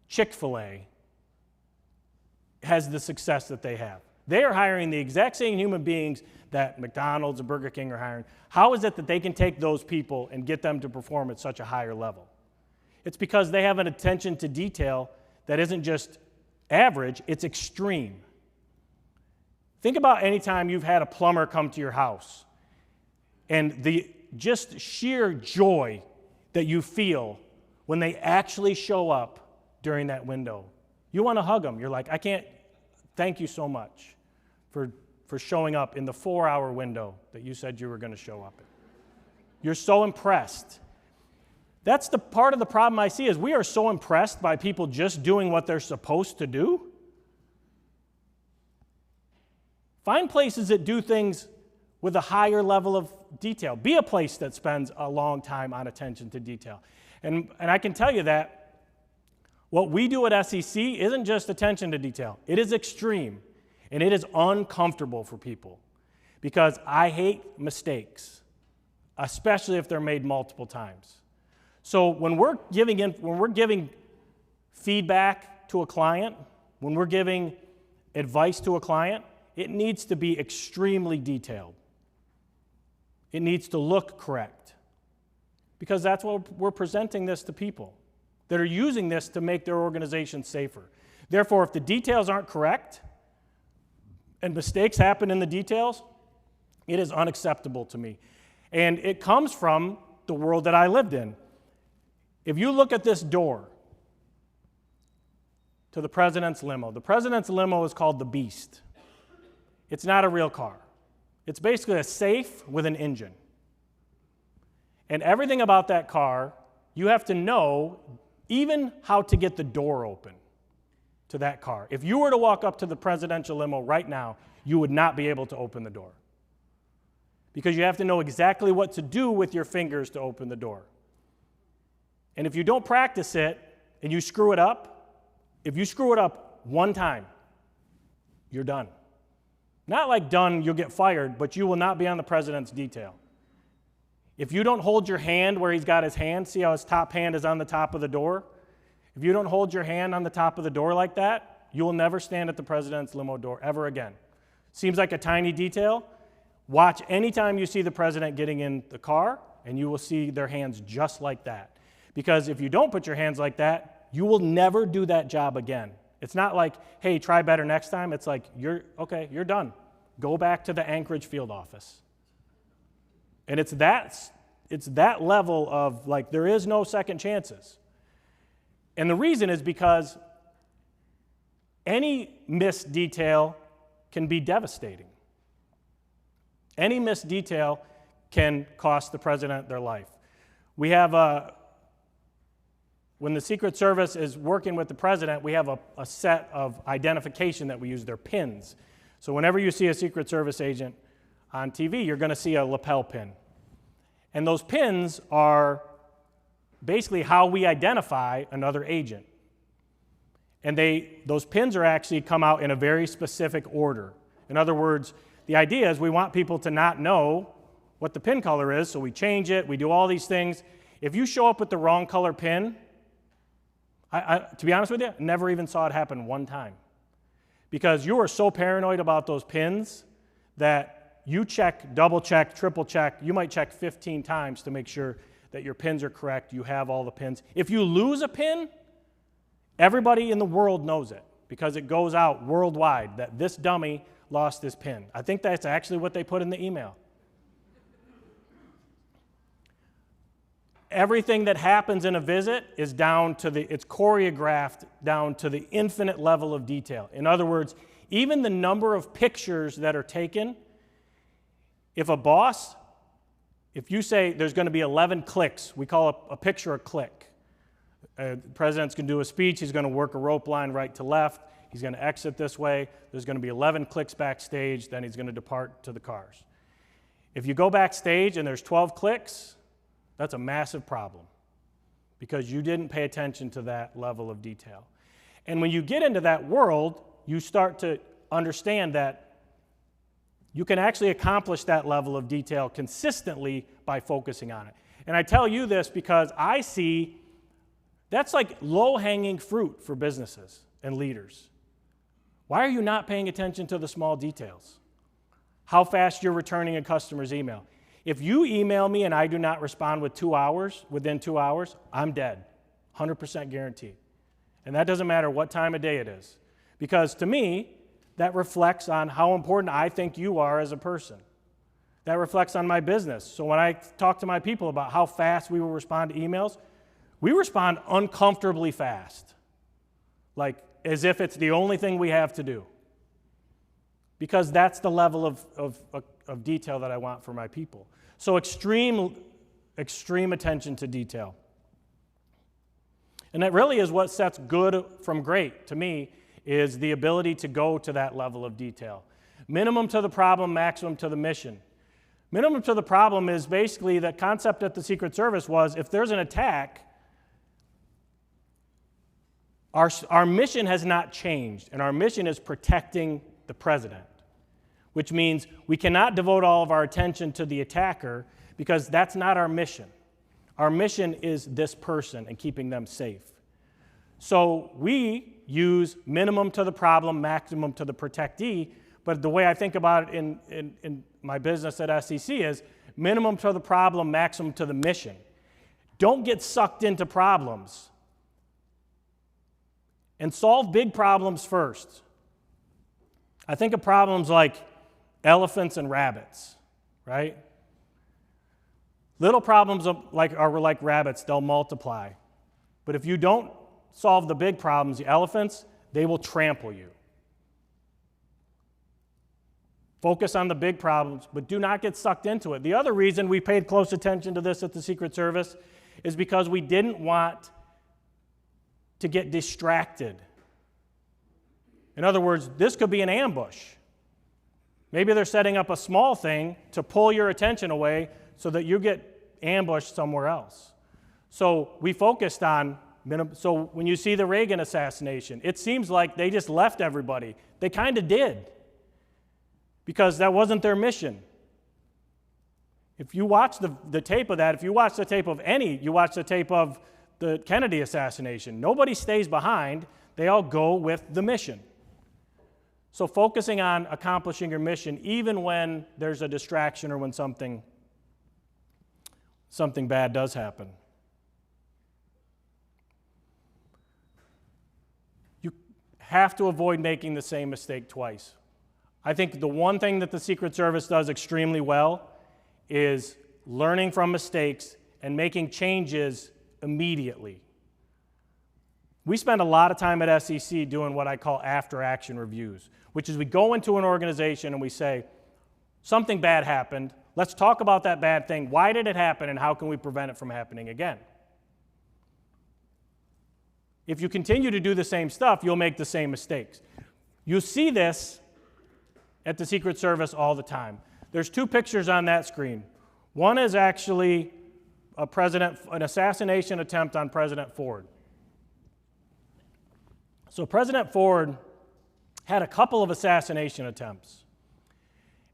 Chick-fil-A has the success that they have. They are hiring the exact same human beings that McDonald's and Burger King are hiring. How is it that they can take those people and get them to perform at such a higher level? It's because they have an attention to detail that isn't just average, it's extreme. Think about any time you've had a plumber come to your house and the just sheer joy that you feel when they actually show up during that window. You want to hug them. You're like, I can't, thank you so much for showing up in the 4-hour window that you said you were going to show up in. You're so impressed. That's the part of the problem I see is we are so impressed by people just doing what they're supposed to do. Find places that do things with a higher level of detail. Be a place that spends a long time on attention to detail. And I can tell you that what we do at SEC isn't just attention to detail. It is extreme, and it is uncomfortable for people because I hate mistakes, especially if they're made multiple times. So when we're giving feedback to a client, when we're giving advice to a client, it needs to be extremely detailed. It needs to look correct because that's what we're presenting this to people that are using this to make their organization safer. Therefore, if the details aren't correct and mistakes happen in the details, it is unacceptable to me. And it comes from the world that I lived in. If you look at this door to the president's limo is called the Beast. It's not a real car. It's basically a safe with an engine. And everything about that car, you have to know even how to get the door open to that car. If you were to walk up to the presidential limo right now, you would not be able to open the door. Because you have to know exactly what to do with your fingers to open the door. And if you don't practice it and you screw it up, if you screw it up one time, you're done. Not like done, you'll get fired, but you will not be on the president's detail. If you don't hold your hand where he's got his hand, see how his top hand is on the top of the door? If you don't hold your hand on the top of the door like that, you will never stand at the president's limo door ever again. Seems like a tiny detail. Watch anytime you see the president getting in the car, and you will see their hands just like that. Because if you don't put your hands like that, you will never do that job again. It's not like, hey, try better next time. It's like, you're done. Go back to the Anchorage field office. And it's that level of, like, there is no second chances. And the reason is because any missed detail can be devastating. Any missed detail can cost the president their life. We have when the Secret Service is working with the president, we have a set of identification that we use. They're pins. So whenever you see a Secret Service agent on TV, you're going to see a lapel pin. And those pins are basically how we identify another agent. And those pins are actually come out in a very specific order. In other words, the idea is we want people to not know what the pin color is, so we change it, we do all these things. If you show up with the wrong color pin, to be honest with you, I never even saw it happen one time. Because you are so paranoid about those pins that you check, double check, triple check, you might check 15 times to make sure that your pins are correct, you have all the pins. If you lose a pin, everybody in the world knows it because it goes out worldwide that this dummy lost his PIN. I think that's actually what they put in the email. Everything that happens in a visit is it's choreographed down to the infinite level of detail. In other words, even the number of pictures that are taken, if you say there's going to be 11 clicks, we call a picture a click. The president's going to do a speech, he's going to work a rope line right to left, he's going to exit this way, there's going to be 11 clicks backstage, then he's going to depart to the cars. If you go backstage and there's 12 clicks, that's a massive problem because you didn't pay attention to that level of detail. And when you get into that world, you start to understand that you can actually accomplish that level of detail consistently by focusing on it. And I tell you this because I see that's like low-hanging fruit for businesses and leaders. Why are you not paying attention to the small details? How fast you're returning a customer's email. If you email me and I do not respond within 2 hours, I'm dead, 100% guaranteed. And that doesn't matter what time of day it is. Because to me, that reflects on how important I think you are as a person. That reflects on my business. So when I talk to my people about how fast we will respond to emails, we respond uncomfortably fast, like as if it's the only thing we have to do. Because that's the level of detail that I want for my people. So extreme attention to detail. And that really is what sets good from great, to me, is the ability to go to that level of detail. Minimum to the problem, maximum to the mission. Minimum to the problem is basically the concept at the Secret Service was if there's an attack, our mission has not changed, and our mission is protecting the president, which means we cannot devote all of our attention to the attacker because that's not our mission. Our mission is this person and keeping them safe. So we use minimum to the problem, maximum to the protectee, but the way I think about it in my business at SEC is minimum to the problem, maximum to the mission. Don't get sucked into problems and solve big problems first. I think of problems like elephants and rabbits, right? Little problems are like rabbits, they'll multiply. But if you don't solve the big problems, the elephants, they will trample you. Focus on the big problems, but do not get sucked into it. The other reason we paid close attention to this at the Secret Service is because we didn't want to get distracted. In other words, this could be an ambush. Maybe they're setting up a small thing to pull your attention away so that you get ambushed somewhere else. So we focused on so when you see the Reagan assassination, it seems like they just left everybody. They kind of did because that wasn't their mission. If you watch the tape of that, if you watch the tape of you watch the tape of the Kennedy assassination, nobody stays behind. They all go with the mission. So focusing on accomplishing your mission, even when there's a distraction or when something bad does happen. You have to avoid making the same mistake twice. I think the one thing that the Secret Service does extremely well is learning from mistakes and making changes immediately. We spend a lot of time at SEC doing what I call after-action reviews, which is we go into an organization and we say, something bad happened, let's talk about that bad thing, why did it happen, and how can we prevent it from happening again? If you continue to do the same stuff, you'll make the same mistakes. You see this at the Secret Service all the time. There's two pictures on that screen. One is actually an assassination attempt on President Ford. So President Ford had a couple of assassination attempts.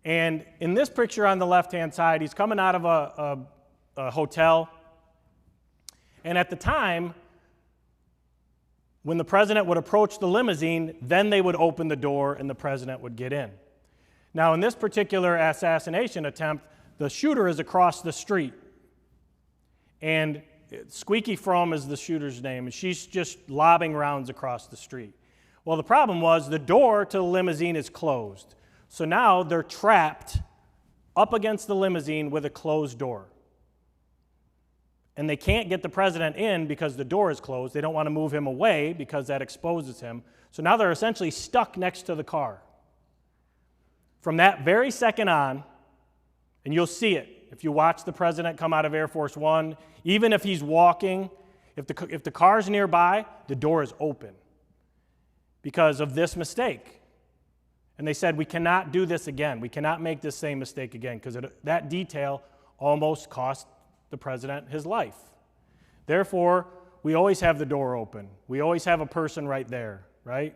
And in this picture on the left-hand side, he's coming out of a hotel. And at the time, when the president would approach the limousine, then they would open the door and the president would get in. Now, in this particular assassination attempt, the shooter is across the street. And Squeaky Fromm is the shooter's name, and she's just lobbing rounds across the street. Well, the problem was the door to the limousine is closed. So now they're trapped up against the limousine with a closed door. And they can't get the president in because the door is closed. They don't want to move him away because that exposes him. So now they're essentially stuck next to the car. From that very second on, and you'll see it if you watch the president come out of Air Force One, even if he's walking, if the car's nearby, the door is open because of this mistake. And they said, we cannot do this again. We cannot make this same mistake again because that detail almost cost the president his life. Therefore, we always have the door open. We always have a person right there, right?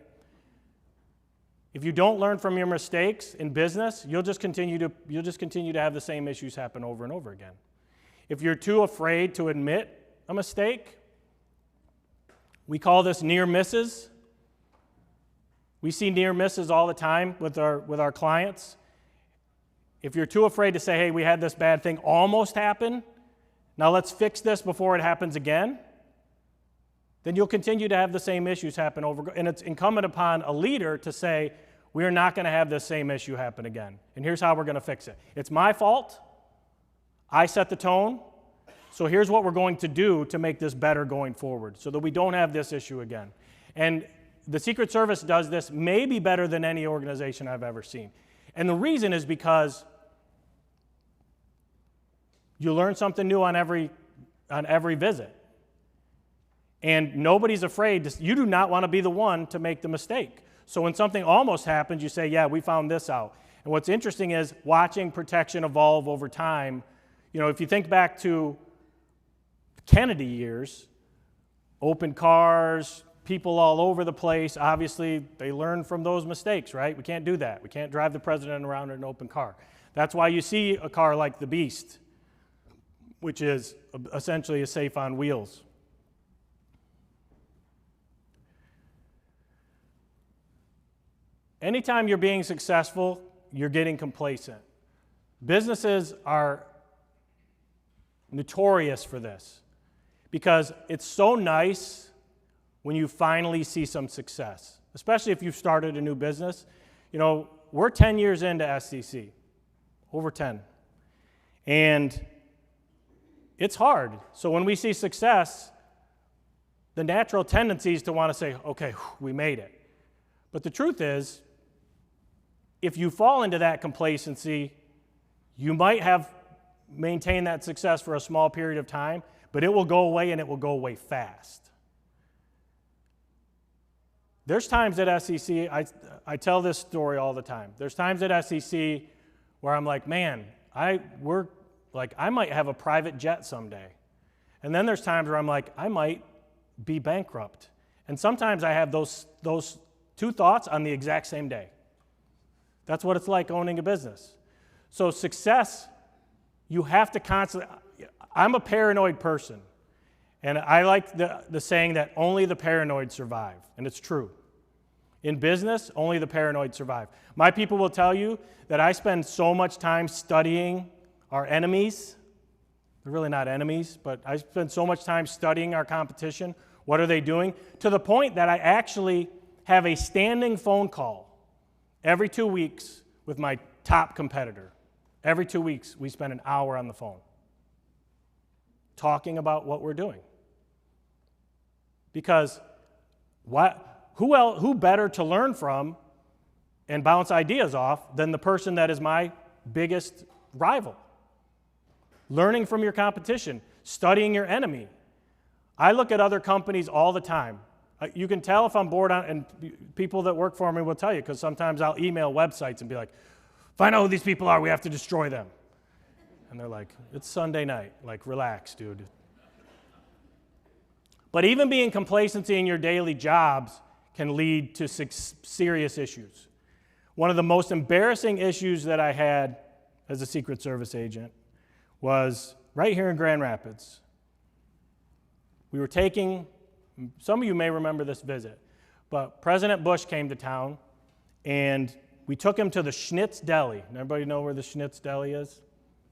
If you don't learn from your mistakes in business, you'll just continue to have the same issues happen over and over again. If you're too afraid to admit a mistake, we call this near misses. We see near misses all the time with our clients. If you're too afraid to say, hey, we had this bad thing almost happen, now let's fix this before it happens again, then you'll continue to have the same issues happen over. And it's incumbent upon a leader to say, we are not going to have this same issue happen again. And here's how we're going to fix it. It's my fault. I set the tone. So here's what we're going to do to make this better going forward so that we don't have this issue again. And the Secret Service does this maybe better than any organization I've ever seen. And the reason is because you learn something new on every visit. And nobody's afraid. You do not want to be the one to make the mistake. So when something almost happens, you say, yeah, we found this out. And what's interesting is watching protection evolve over time. You know, if you think back to Kennedy years, open cars, people all over the place, obviously they learned from those mistakes, right? We can't do that. We can't drive the president around in an open car. That's why you see a car like the Beast, which is essentially a safe on wheels. Anytime you're being successful, you're getting complacent. Businesses are notorious for this because it's so nice when you finally see some success, especially if you've started a new business. You know, we're 10 years into SCC, over 10. And it's hard. So when we see success, the natural tendency is to want to say, okay, we made it. But the truth is, if you fall into that complacency, you might have maintained that success for a small period of time, but it will go away and it will go away fast. There's times at SCC, I tell this story all the time. There's times at SCC where I'm like, man, I might have a private jet someday. And then there's times where I'm like, I might be bankrupt. And sometimes I have those two thoughts on the exact same day. That's what it's like owning a business. So success, you have to constantly, I'm a paranoid person. And I like the saying that only the paranoid survive. And it's true. In business, only the paranoid survive. My people will tell you that I spend so much time studying our enemies. They're really not enemies, but I spend so much time studying our competition. What are they doing? To the point that I actually have a standing phone call every 2 weeks with my top competitor. Every 2 weeks, we spend an hour on the phone talking about what we're doing. Because who better to learn from and bounce ideas off than the person that is my biggest rival? Learning from your competition, studying your enemy. I look at other companies all the time. You can tell if I'm bored on, and people that work for me will tell you, because sometimes I'll email websites and be like, find out who these people are, we have to destroy them. And they're like, it's Sunday night, like, relax, dude. But even being complacency in your daily jobs can lead to serious issues. One of the most embarrassing issues that I had as a Secret Service agent was right here in Grand Rapids. We were taking, some of you may remember this visit, but President Bush came to town, and we took him to the Schnitz Deli. Everybody know where the Schnitz Deli is?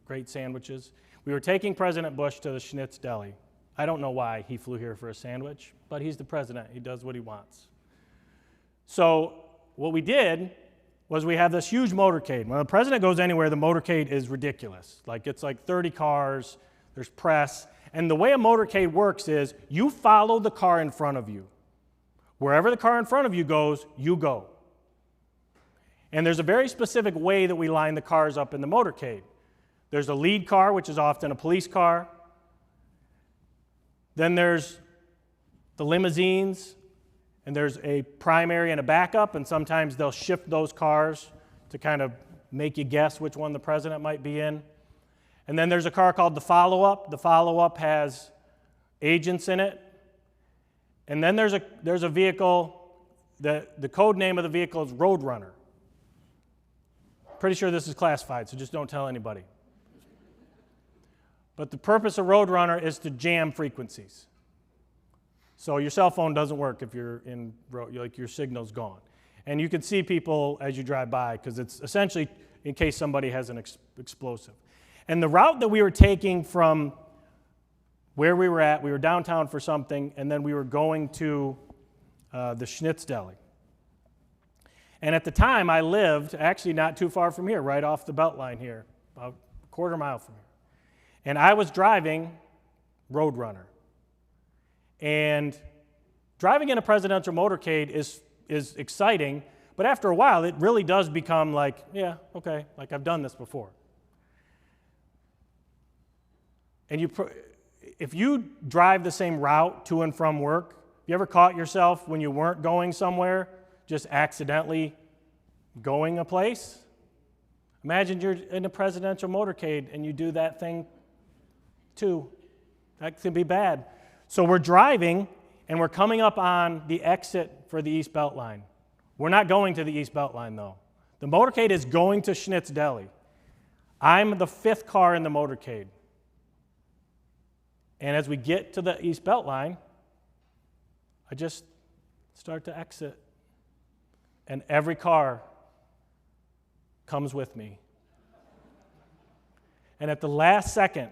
Great sandwiches. We were taking President Bush to the Schnitz Deli. I don't know why he flew here for a sandwich, but he's the president. He does what he wants. So what we did was we have this huge motorcade. When the president goes anywhere, the motorcade is ridiculous. Like it's like 30 cars, there's press. And the way a motorcade works is you follow the car in front of you. Wherever the car in front of you goes, you go. And there's a very specific way that we line the cars up in the motorcade. There's a lead car, which is often a police car. Then there's the limousines, and there's a primary and a backup, and sometimes they'll shift those cars to kind of make you guess which one the president might be in. And then there's a car called the follow-up. The follow-up has agents in it. And then there's a vehicle, the code name of the vehicle is Roadrunner. Pretty sure this is classified, so just don't tell anybody. But the purpose of Roadrunner is to jam frequencies. So your cell phone doesn't work if you're in, like your signal's gone. And you can see people as you drive by because it's essentially in case somebody has an explosive. And the route that we were taking from where we were downtown for something, and then we were going to the Schnitz Deli. And at the time, I lived actually not too far from here, right off the Beltline here, about a quarter mile from here. And I was driving Roadrunner. And driving in a presidential motorcade is exciting, but after a while, it really does become like, yeah, okay, like I've done this before. And if you drive the same route to and from work, you ever caught yourself when you weren't going somewhere, just accidentally going a place? Imagine you're in a presidential motorcade and you do that thing too. That could be bad. So we're driving and we're coming up on the exit for the East Beltline. We're not going to the East Beltline though. The motorcade is going to Schnitz Deli. I'm the fifth car in the motorcade. And as we get to the East Beltline, I just start to exit. And every car comes with me. And at the last second,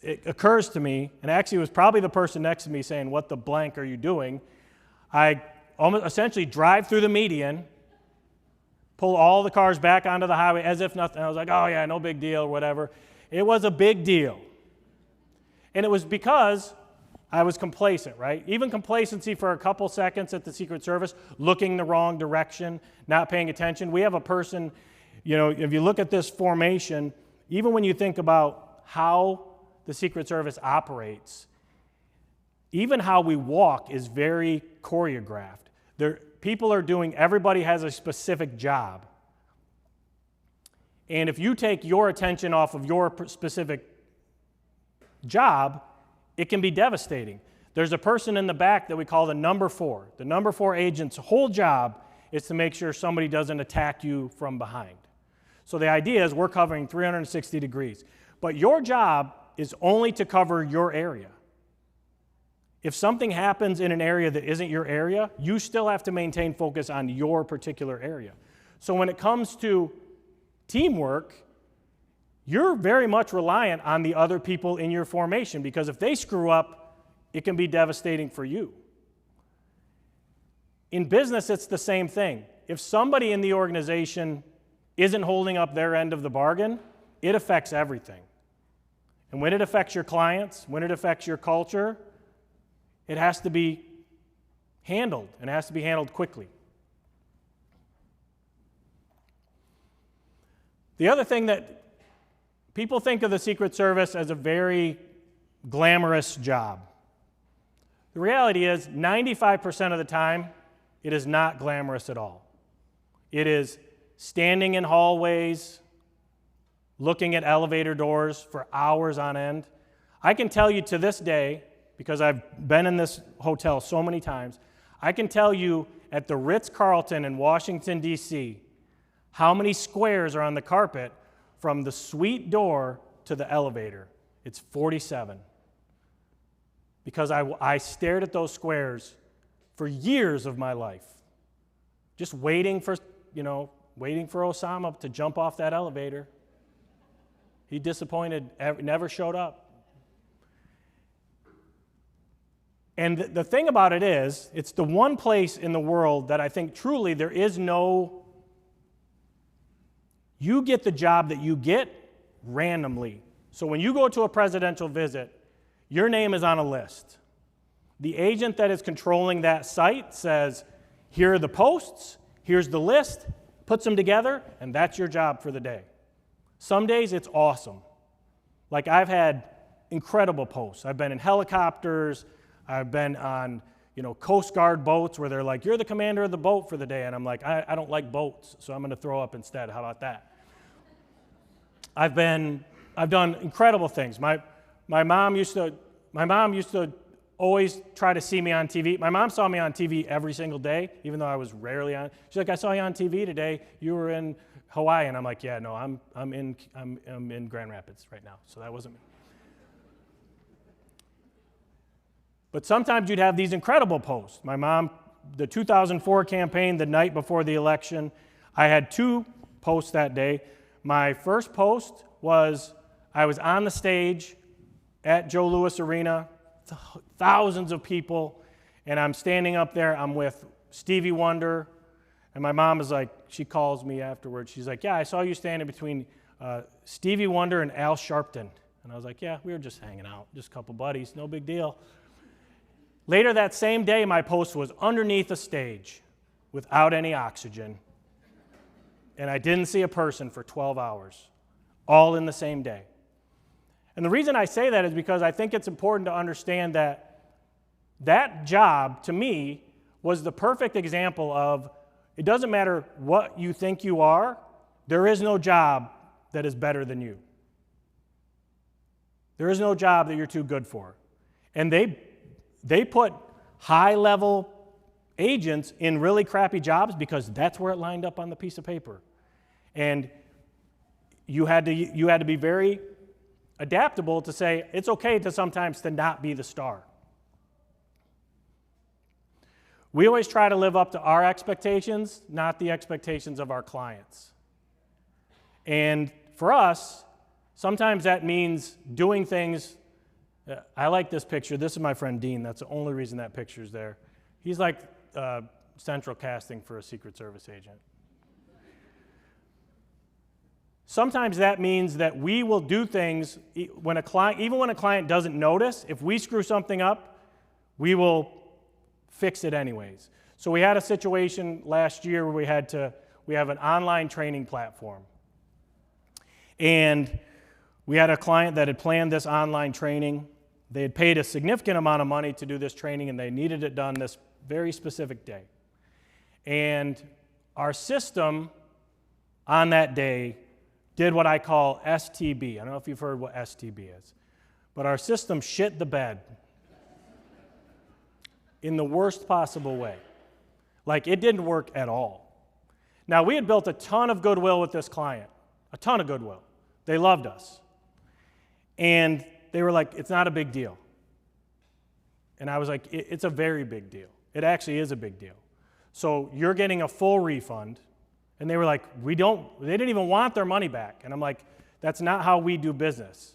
it occurs to me, and actually it was probably the person next to me saying, "What the blank are you doing?" I almost essentially drive through the median, pull all the cars back onto the highway as if nothing. I was like, "Oh yeah, no big deal," whatever. It was a big deal. And it was because I was complacent, right? Even complacency for a couple seconds at the Secret Service, looking the wrong direction, not paying attention. We have a person, if you look at this formation, even when you think about how the Secret Service operates, even how we walk is very choreographed. Everybody has a specific job. And if you take your attention off of your specific job, it can be devastating. There's a person in the back that we call the number 4. The number 4 agent's whole job is to make sure somebody doesn't attack you from behind. So the idea is we're covering 360 degrees. But your job is only to cover your area. If something happens in an area that isn't your area, you still have to maintain focus on your particular area. So when it comes to teamwork, you're very much reliant on the other people in your formation because if they screw up, it can be devastating for you. In business, it's the same thing. If somebody in the organization isn't holding up their end of the bargain, it affects everything. And when it affects your clients, when it affects your culture, it has to be handled, and it has to be handled quickly. The other thing that people think of the Secret Service as a very glamorous job. The reality is 95% of the time, it is not glamorous at all. It is standing in hallways, looking at elevator doors for hours on end. I can tell you to this day, because I've been in this hotel so many times, I can tell you at the Ritz-Carlton in Washington, D.C., how many squares are on the carpet from the suite door to the elevator. It's 47. Because I stared at those squares for years of my life, just waiting for Osama to jump off that elevator. He disappointed, never showed up. And the thing about it is, it's the one place in the world that I think truly there is no, you get the job that you get randomly. So when you go to a presidential visit, your name is on a list. The agent that is controlling that site says, here are the posts, here's the list, puts them together, and that's your job for the day. Some days it's awesome. Like I've had incredible posts. I've been in helicopters, I've been on, Coast Guard boats where they're like, you're the commander of the boat for the day. And I'm like, I don't like boats, so I'm going to throw up instead. How about that? I've done incredible things. My mom used to always try to see me on TV. My mom saw me on TV every single day, even though I was rarely on. She's like, I saw you on TV today. You were in Hawaii. And I'm like, yeah, no, I'm in Grand Rapids right now. So that wasn't me. But sometimes you'd have these incredible posts. My mom, the 2004 campaign, the night before the election, I had 2 posts that day. My first post was I was on the stage at Joe Louis Arena, thousands of people, and I'm standing up there. I'm with Stevie Wonder, and my mom is like, she calls me afterwards. She's like, yeah, I saw you standing between Stevie Wonder and Al Sharpton. And I was like, yeah, we were just hanging out, just a couple buddies, no big deal. Later that same day, my post was underneath a stage without any oxygen, and I didn't see a person for 12 hours, all in the same day. And the reason I say that is because I think it's important to understand that that job, to me, was the perfect example of it doesn't matter what you think you are, there is no job that is better than you. There is no job that you're too good for. And they put high-level agents in really crappy jobs because that's where it lined up on the piece of paper. And you had to be very adaptable to say it's okay to sometimes to not be the star. We always try to live up to our expectations, not the expectations of our clients. And for us, sometimes that means doing things. I like this picture. This is my friend Dean. That's the only reason that picture's there. He's like central casting for a Secret Service agent. Sometimes that means that we will do things when even when a client doesn't notice. If we screw something up, we will fix it anyways. So we had a situation last year where we have an online training platform. And we had a client that had planned this online training. They had paid a significant amount of money to do this training, and they needed it done this very specific day. And our system on that day did what I call STB. I don't know if you've heard what STB is, but our system shit the bed in the worst possible way. Like, it didn't work at all. Now, we had built a ton of goodwill with this client, a ton of goodwill. They loved us. And they were like, it's not a big deal. And I was like, it's a very big deal. It actually is a big deal. So you're getting a full refund. And they were like, they didn't even want their money back. And I'm like, that's not how we do business.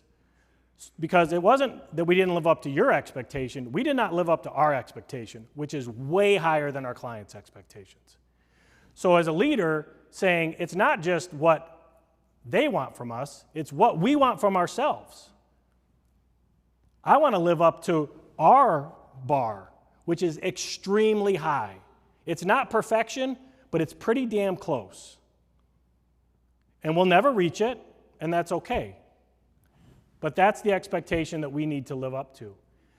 Because it wasn't that we didn't live up to your expectation. We did not live up to our expectation, which is way higher than our clients' expectations. So as a leader, saying it's not just what they want from us, it's what we want from ourselves. I want to live up to our bar, which is extremely high. It's not perfection, but it's pretty damn close. And we'll never reach it, and that's okay. But that's the expectation that we need to live up to.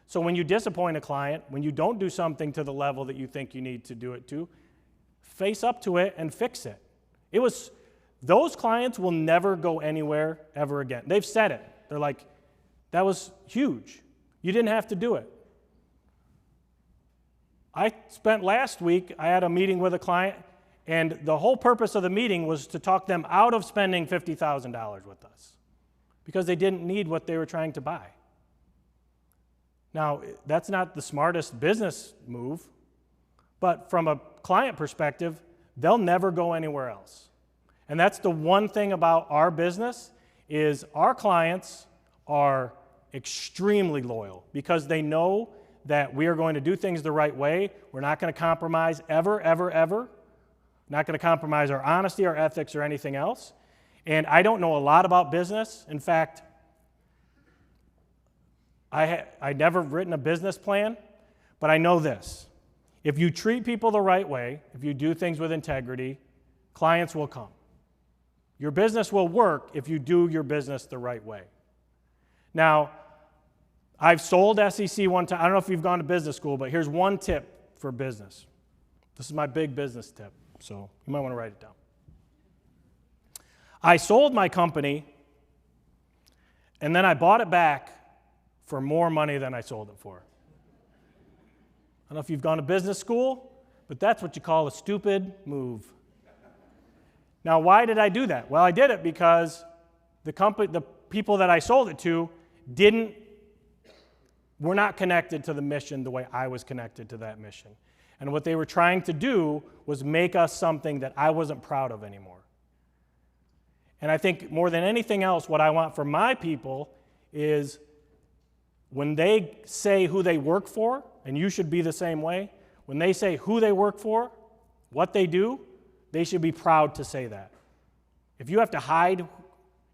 So when you disappoint a client, when you don't do something to the level that you think you need to do it to, face up to it and fix it. Those clients will never go anywhere ever again. They've said it. They're like, that was huge. You didn't have to do it. Last week, I had a meeting with a client, and the whole purpose of the meeting was to talk them out of spending $50,000 with us because they didn't need what they were trying to buy. Now, that's not the smartest business move, but from a client perspective, they'll never go anywhere else. And that's the one thing about our business is our clients are extremely loyal because they know that we are going to do things the right way. We're not going to compromise ever, ever, ever. Not going to compromise our honesty, our ethics, or anything else. And I don't know a lot about business. In fact, I never written a business plan, but I know this. If you treat people the right way, if you do things with integrity, clients will come. Your business will work if you do your business the right way. Now, I've sold SEC one time. I don't know if you've gone to business school, but here's one tip for business. This is my big business tip, so you might want to write it down. I sold my company, and then I bought it back for more money than I sold it for. I don't know if you've gone to business school, but that's what you call a stupid move. Now, why did I do that? Well, I did it because the people that I sold it to were not connected to the mission the way I was connected to that mission. And what they were trying to do was make us something that I wasn't proud of anymore. And I think more than anything else, what I want for my people is when they say who they work for, and you should be the same way, when they say who they work for, what they do, they should be proud to say that. If you have to hide,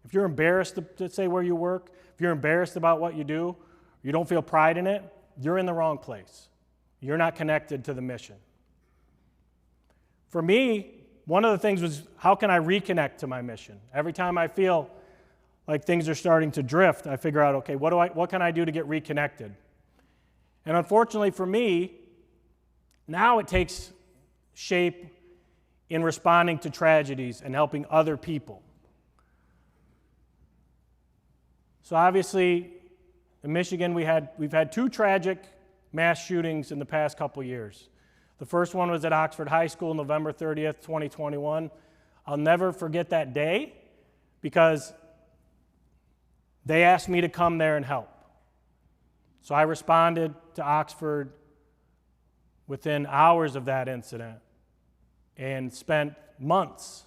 if you're embarrassed to say where you work, if you're embarrassed about what you do, you don't feel pride in it, you're in the wrong place. You're not connected to the mission. For me, one of the things was, how can I reconnect to my mission? Every time I feel like things are starting to drift, I figure out, okay, what can I do to get reconnected? And unfortunately for me, now it takes shape in responding to tragedies and helping other people. So obviously, in Michigan, we've had 2 tragic mass shootings in the past couple years. The first one was at Oxford High School, November 30th, 2021. I'll never forget that day because they asked me to come there and help. So I responded to Oxford within hours of that incident and spent months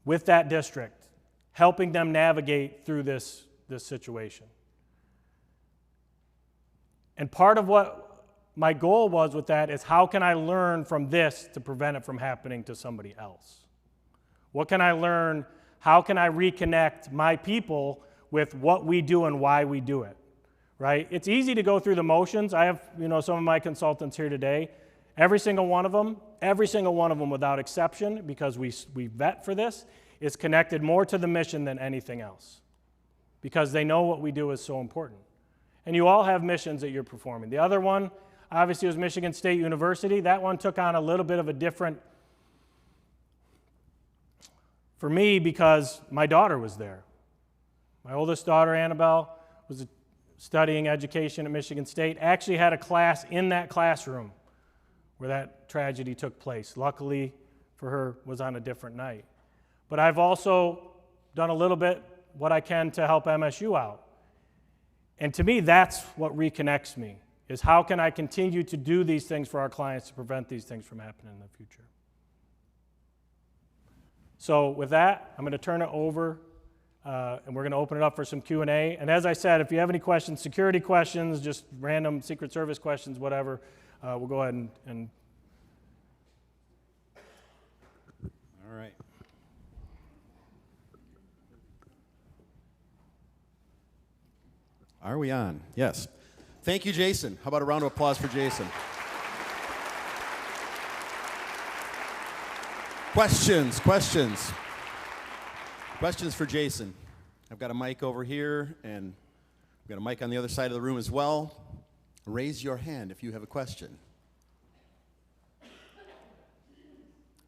with that district helping them navigate through this situation. And part of what my goal was with that is, how can I learn from this to prevent it from happening to somebody else? What can I learn? How can I reconnect my people with what we do and why we do it, right? It's easy to go through the motions. I have, some of my consultants here today. Every single one of them without exception, because we vet for this, is connected more to the mission than anything else, because they know what we do is so important. And you all have missions that you're performing. The other one, obviously, was Michigan State University. That one took on a little bit of a different, for me, because my daughter was there. My oldest daughter, Annabelle, was studying education at Michigan State, actually had a class in that classroom where that tragedy took place. Luckily for her, was on a different night. But I've also done a little bit what I can to help MSU out. And to me, that's what reconnects me, is how can I continue to do these things for our clients to prevent these things from happening in the future. So with that, I'm going to turn it over, and we're going to open it up for some Q&A. And as I said, if you have any questions, security questions, just random Secret Service questions, whatever, we'll go ahead and All right. Are we on? Yes. Thank you, Jason. How about a round of applause for Jason? Questions for Jason. I've got a mic over here, and I've got a mic on the other side of the room as well. Raise your hand if you have a question.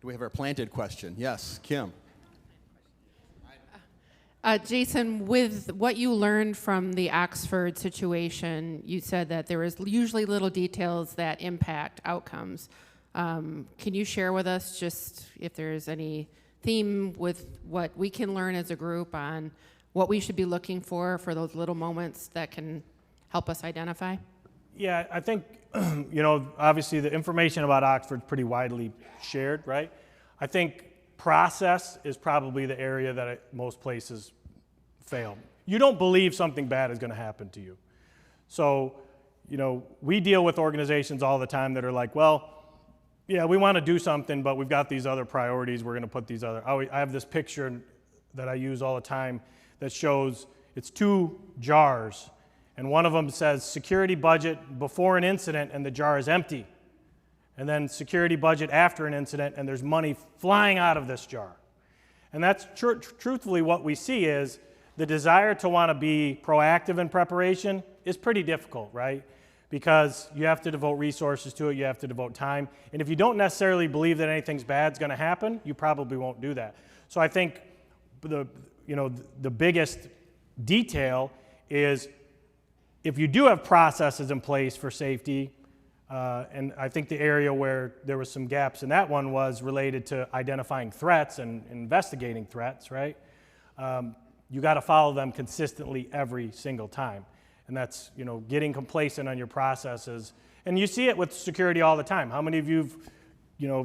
Do we have our planted question? Yes, Kim. Jason, with what you learned from the Oxford situation, you said that there is usually little details that impact outcomes. Can you share with us just if there's any theme with what we can learn as a group on what we should be looking for those little moments that can help us identify? Yeah, I think, obviously the information about Oxford is pretty widely shared, right? I think process is probably the area that most places fail. You don't believe something bad is going to happen to you. So we deal with organizations all the time that are like, well, yeah, we want to do something, but we've got these other priorities. We're going to put these other. I have this picture that I use all the time that shows it's 2 jars, and one of them says security budget before an incident, and the jar is empty. And then security budget after an incident, and there's money flying out of this jar. And that's truthfully what we see is the desire to want to be proactive in preparation is pretty difficult, right? Because you have to devote resources to it, you have to devote time. And if you don't necessarily believe that anything's bad's going to happen, you probably won't do that. So I think the biggest detail is if you do have processes in place for safety, and I think the area where there was some gaps in that one was related to identifying threats and investigating threats, right? You got to follow them consistently every single time. And that's, getting complacent on your processes. And you see it with security all the time. How many of you've,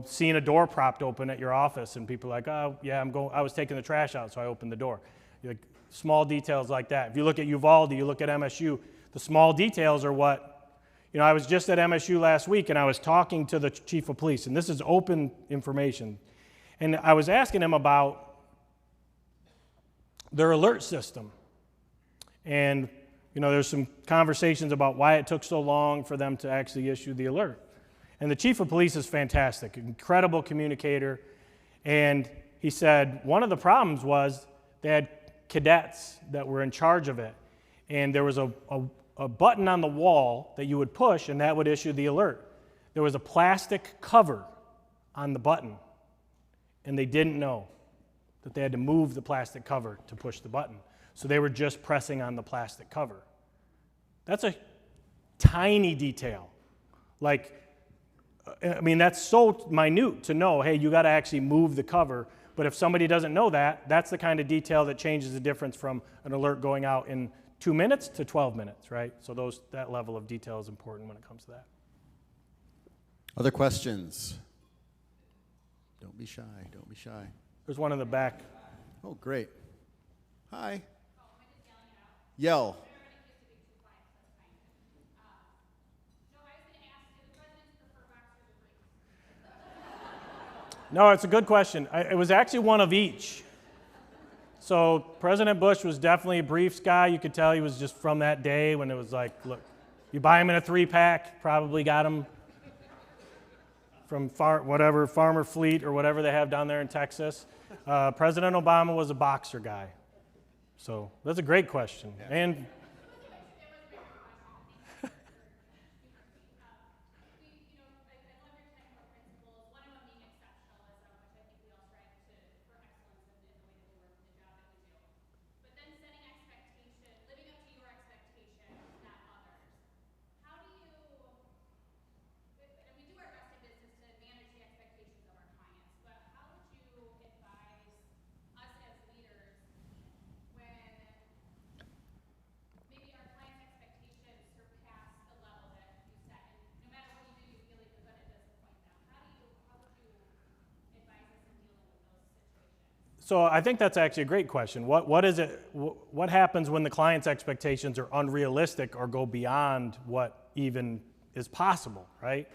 seen a door propped open at your office and people are like, oh, yeah, I was taking the trash out, so I opened the door. Like, small details like that. If you look at Uvalde, you look at MSU, the small details are what, I was just at MSU last week and I was talking to the chief of police, and this is open information. And I was asking him about their alert system. And there's some conversations about why it took so long for them to actually issue the alert. And the chief of police is fantastic, incredible communicator. And he said one of the problems was they had cadets that were in charge of it. And there was a button on the wall that you would push, and that would issue the alert. There was a plastic cover on the button, and they didn't know that they had to move the plastic cover to push the button. So they were just pressing on the plastic cover. That's a tiny detail. That's so minute to know, hey, you got to actually move the cover. But if somebody doesn't know that, that's the kind of detail that changes the difference from an alert going out in 2 minutes to 12 minutes, right? So that level of detail is important when it comes to that. Other questions? Don't be shy. Don't be shy. There's one in the back. Oh, great. Hi. Yell. No, it's a good question. It was actually one of each. So President Bush was definitely a briefs guy. You could tell he was just from that day when it was like, look, you buy him in a 3-pack, probably got him from Farmer Fleet or whatever they have down there in Texas. President Obama was a boxer guy. So that's a great question. Yeah. And so I think that's actually a great question. What happens when the client's expectations are unrealistic or go beyond what even is possible, right?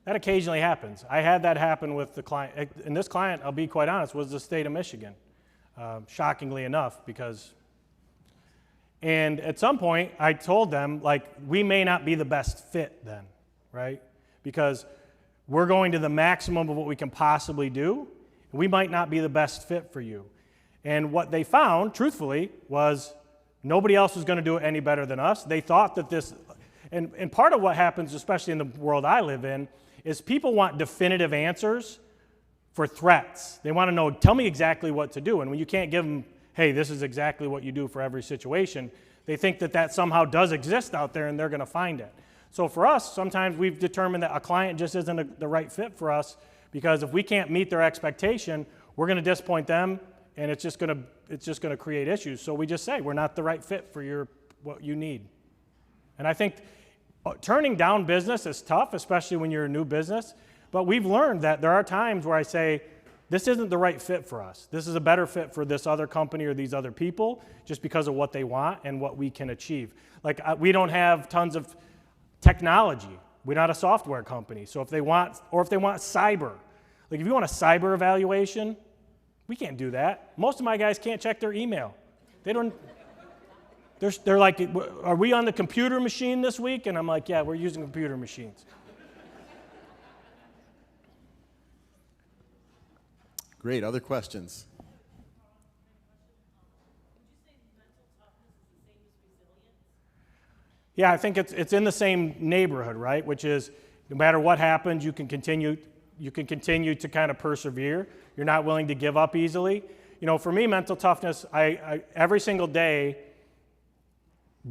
That occasionally happens. I had that happen with the client, and this client, I'll be quite honest, was the state of Michigan, shockingly enough, and at some point I told them, we may not be the best fit then, right? Because we're going to the maximum of what we can possibly do. We might not be the best fit for you. And what they found, truthfully, was nobody else was going to do it any better than us. They thought that this, and part of what happens, especially in the world I live in, is people want definitive answers for threats. They want to know, tell me exactly what to do. And when you can't give them, hey, this is exactly what you do for every situation, they think that somehow does exist out there and they're going to find it. So for us, sometimes we've determined that a client just isn't the right fit for us, because if we can't meet their expectation, we're going to disappoint them, and it's just going to create issues. So we just say we're not the right fit for what you need. And I think turning down business is tough, especially when you're a new business. But we've learned that there are times where I say, this isn't the right fit for us. This is a better fit for this other company or these other people, just because of what they want and what we can achieve. We don't have tons of technology. We're not a software company. So if they want cyber, like if you want a cyber evaluation, we can't do that. Most of my guys can't check their email. They don't, they're like, are we on the computer machine this week? And I'm like, yeah, we're using computer machines. Great. Other questions? Yeah, I think it's in the same neighborhood, right? Which is no matter what happens, you can continue to kind of persevere. You're not willing to give up easily. You know, for me, mental toughness, I every single day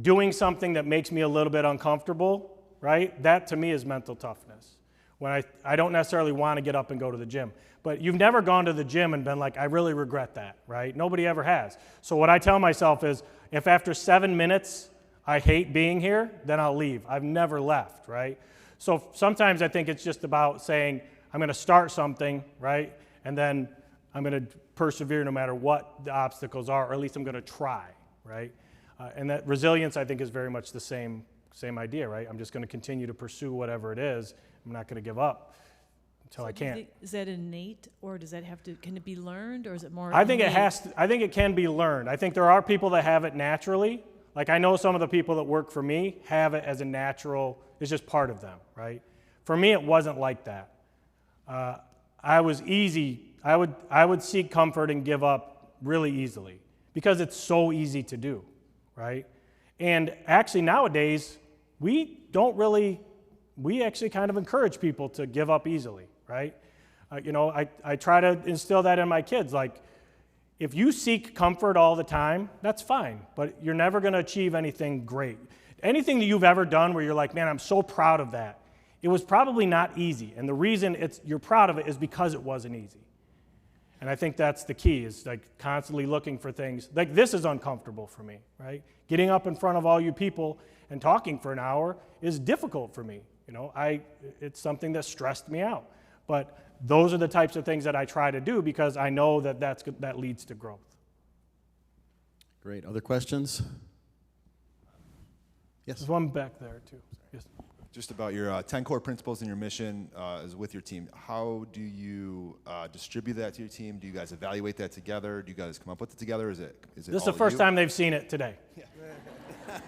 doing something that makes me a little bit uncomfortable, right? That to me is mental toughness. When I don't necessarily want to get up and go to the gym. But you've never gone to the gym and been like, I really regret that, right? Nobody ever has. So what I tell myself is, if after 7 minutes I hate being here, then I'll leave. I've never left, right? So sometimes I think it's just about saying, I'm going to start something, right? And then I'm going to persevere no matter what the obstacles are, or at least I'm going to try, right? And that resilience, I think, is very much the same idea, right? I'm just going to continue to pursue whatever it is. I'm not going to give up until I can't. Is that innate, or does that can it be learned, or is it more I think innate? I think it can be learned. I think there are people that have it naturally. Like I know some of the people that work for me have it as a natural, it's just part of them, right? For me, it wasn't like that. I was easy. I would seek comfort and give up really easily because it's so easy to do, right? And actually nowadays, we actually kind of encourage people to give up easily, right? I try to instill that in my kids. Like, if you seek comfort all the time, that's fine, but you're never going to achieve anything great. Anything that you've ever done where you're like, man, I'm so proud of that, it was probably not easy. And the reason you're proud of it is because it wasn't easy. And I think that's the key, is like constantly looking for things. Like this is uncomfortable for me, right? Getting up in front of all you people and talking for an hour is difficult for me. You know, it's something that stressed me out. But those are the types of things that I try to do because I know that leads to growth. Great. Other questions? Yes. There's one back there too. Yes. Just about your 10 core principles and your mission is with your team. How do you distribute that to your team? Do you guys evaluate that together? Do you guys come up with it together? Is it This is the first time they've seen it today. Yeah.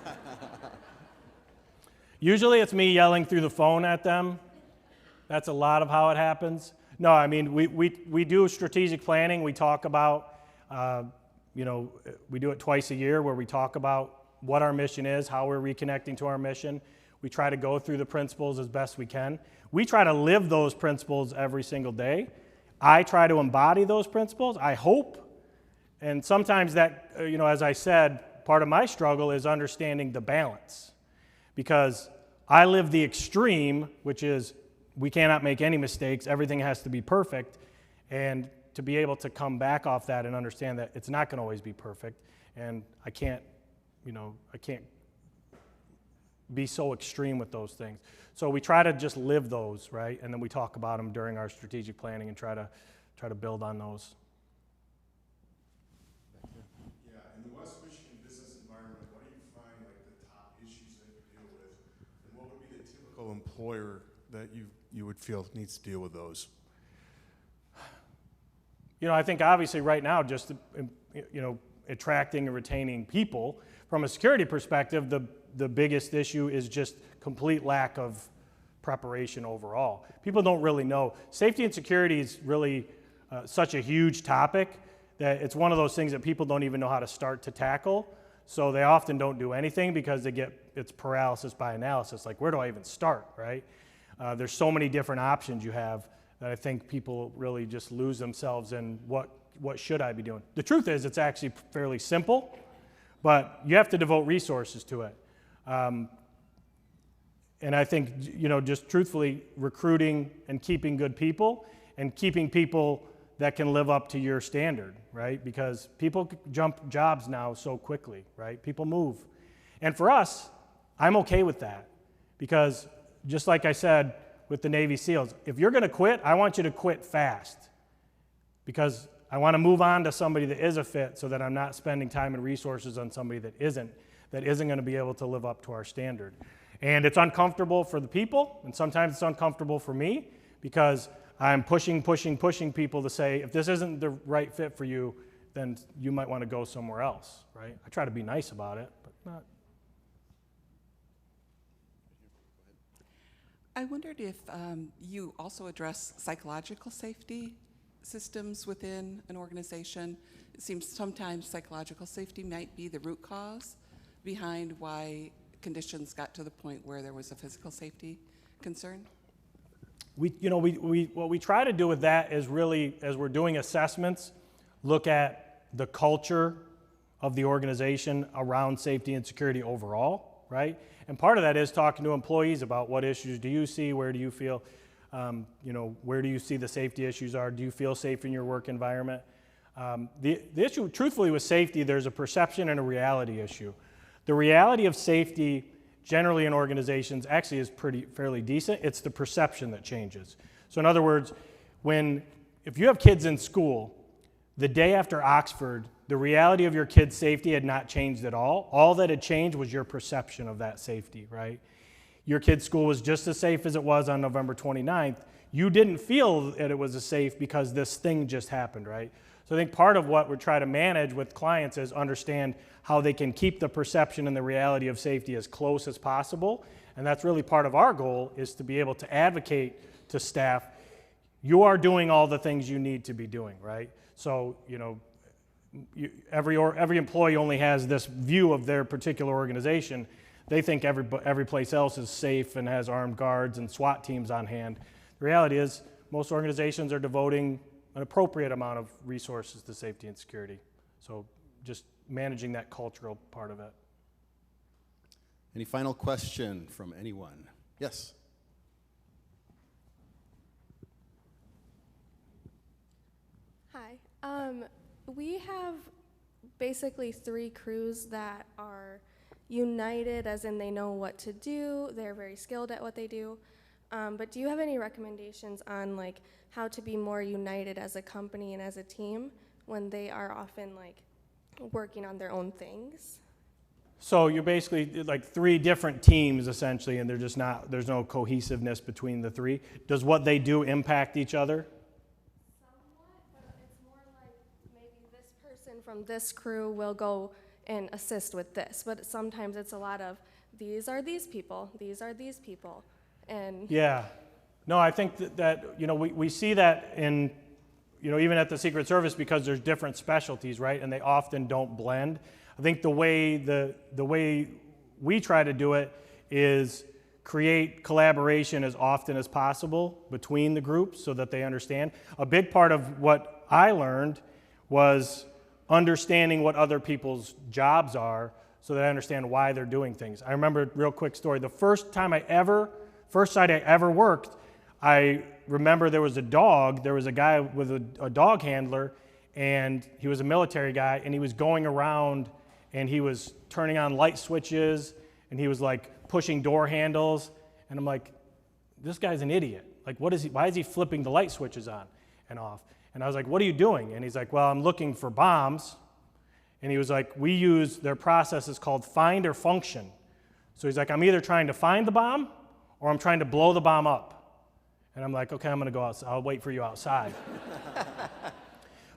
Usually it's me yelling through the phone at them. That's a lot of how it happens. No, I mean, we do strategic planning. We talk about, we do it twice a year where we talk about what our mission is, how we're reconnecting to our mission. We try to go through the principles as best we can. We try to live those principles every single day. I try to embody those principles, I hope. And sometimes that, as I said, part of my struggle is understanding the balance. Because I live the extreme, which is we cannot make any mistakes, everything has to be perfect, and to be able to come back off that and understand that it's not going to always be perfect, and I can't be so extreme with those things. So we try to just live those, right? And then we talk about them during our strategic planning and try to build on those. Yeah, in the West Michigan business environment, what do you find like the top issues that you deal with, and what would be the typical employer that you would feel needs to deal with those? I think obviously right now just, attracting and retaining people. From a security perspective, the biggest issue is just complete lack of preparation overall. People don't really know. Safety and security is really such a huge topic that it's one of those things that people don't even know how to start to tackle. So they often don't do anything because it's paralysis by analysis. Like, where do I even start, right? There's so many different options you have that I think people really just lose themselves in what should I be doing. The truth is it's actually fairly simple, but you have to devote resources to it. And I think, just truthfully, recruiting and keeping good people and keeping people that can live up to your standard, right? Because people jump jobs now so quickly, right? People move. And for us, I'm okay with that because just like I said with the Navy SEALs, if you're going to quit, I want you to quit fast because I want to move on to somebody that is a fit so that I'm not spending time and resources on somebody that isn't going to be able to live up to our standard. And it's uncomfortable for the people, and sometimes it's uncomfortable for me because I'm pushing people to say, if this isn't the right fit for you, then you might want to go somewhere else, right? I try to be nice about it, but not. I wondered if you also address psychological safety systems within an organization. It seems sometimes psychological safety might be the root cause behind why conditions got to the point where there was a physical safety concern. What we try to do with that is really, as we're doing assessments, look at the culture of the organization around safety and security overall, right? And part of that is talking to employees about what issues do you see, where do you feel, where do you see the safety issues are, do you feel safe in your work environment? The issue, truthfully, with safety, there's a perception and a reality issue. The reality of safety generally in organizations actually is fairly decent. It's the perception that changes. So in other words, if you have kids in school, the day after Oxford, the reality of your kid's safety had not changed at all. All that had changed was your perception of that safety, right? Your kid's school was just as safe as it was on November 29th. You didn't feel that it was as safe because this thing just happened, right? So I think part of what we're trying to manage with clients is understand how they can keep the perception and the reality of safety as close as possible. And that's really part of our goal, is to be able to advocate to staff, you are doing all the things you need to be doing, right? So, every employee only has this view of their particular organization. They think every place else is safe and has armed guards and SWAT teams on hand. The reality is most organizations are devoting an appropriate amount of resources to safety and security. So just managing that cultural part of it. Any final question from anyone? Yes. Hi. We have basically 3 crews that are united, as in they know what to do, they're very skilled at what they do. But do you have any recommendations on how to be more united as a company and as a team when they are often working on their own things? So you're basically like 3 different teams essentially, and there's no cohesiveness between the 3. Does what they do impact each other? Somewhat, but it's more like maybe this person from this crew will go and assist with this, but sometimes it's a lot of these are these people, these are these people. And yeah, no, I think that we see that in even at the Secret Service because there's different specialties, right? And they often don't blend. I think the way we try to do it is create collaboration as often as possible between the groups so that they understand. A big part of what I learned was understanding what other people's jobs are so that I understand why they're doing things. I remember a real quick story. The first site I ever worked, I remember there was a guy with a dog handler, and he was a military guy, and he was going around and he was turning on light switches and he was pushing door handles, and I'm like, this guy's an idiot. Why is he flipping the light switches on and off? And I was like, what are you doing? And he's like, well, I'm looking for bombs. And he was like, their process is called find or function. So he's like, I'm either trying to find the bomb or I'm trying to blow the bomb up. And I'm like, okay, I'm going to go outside. I'll wait for you outside.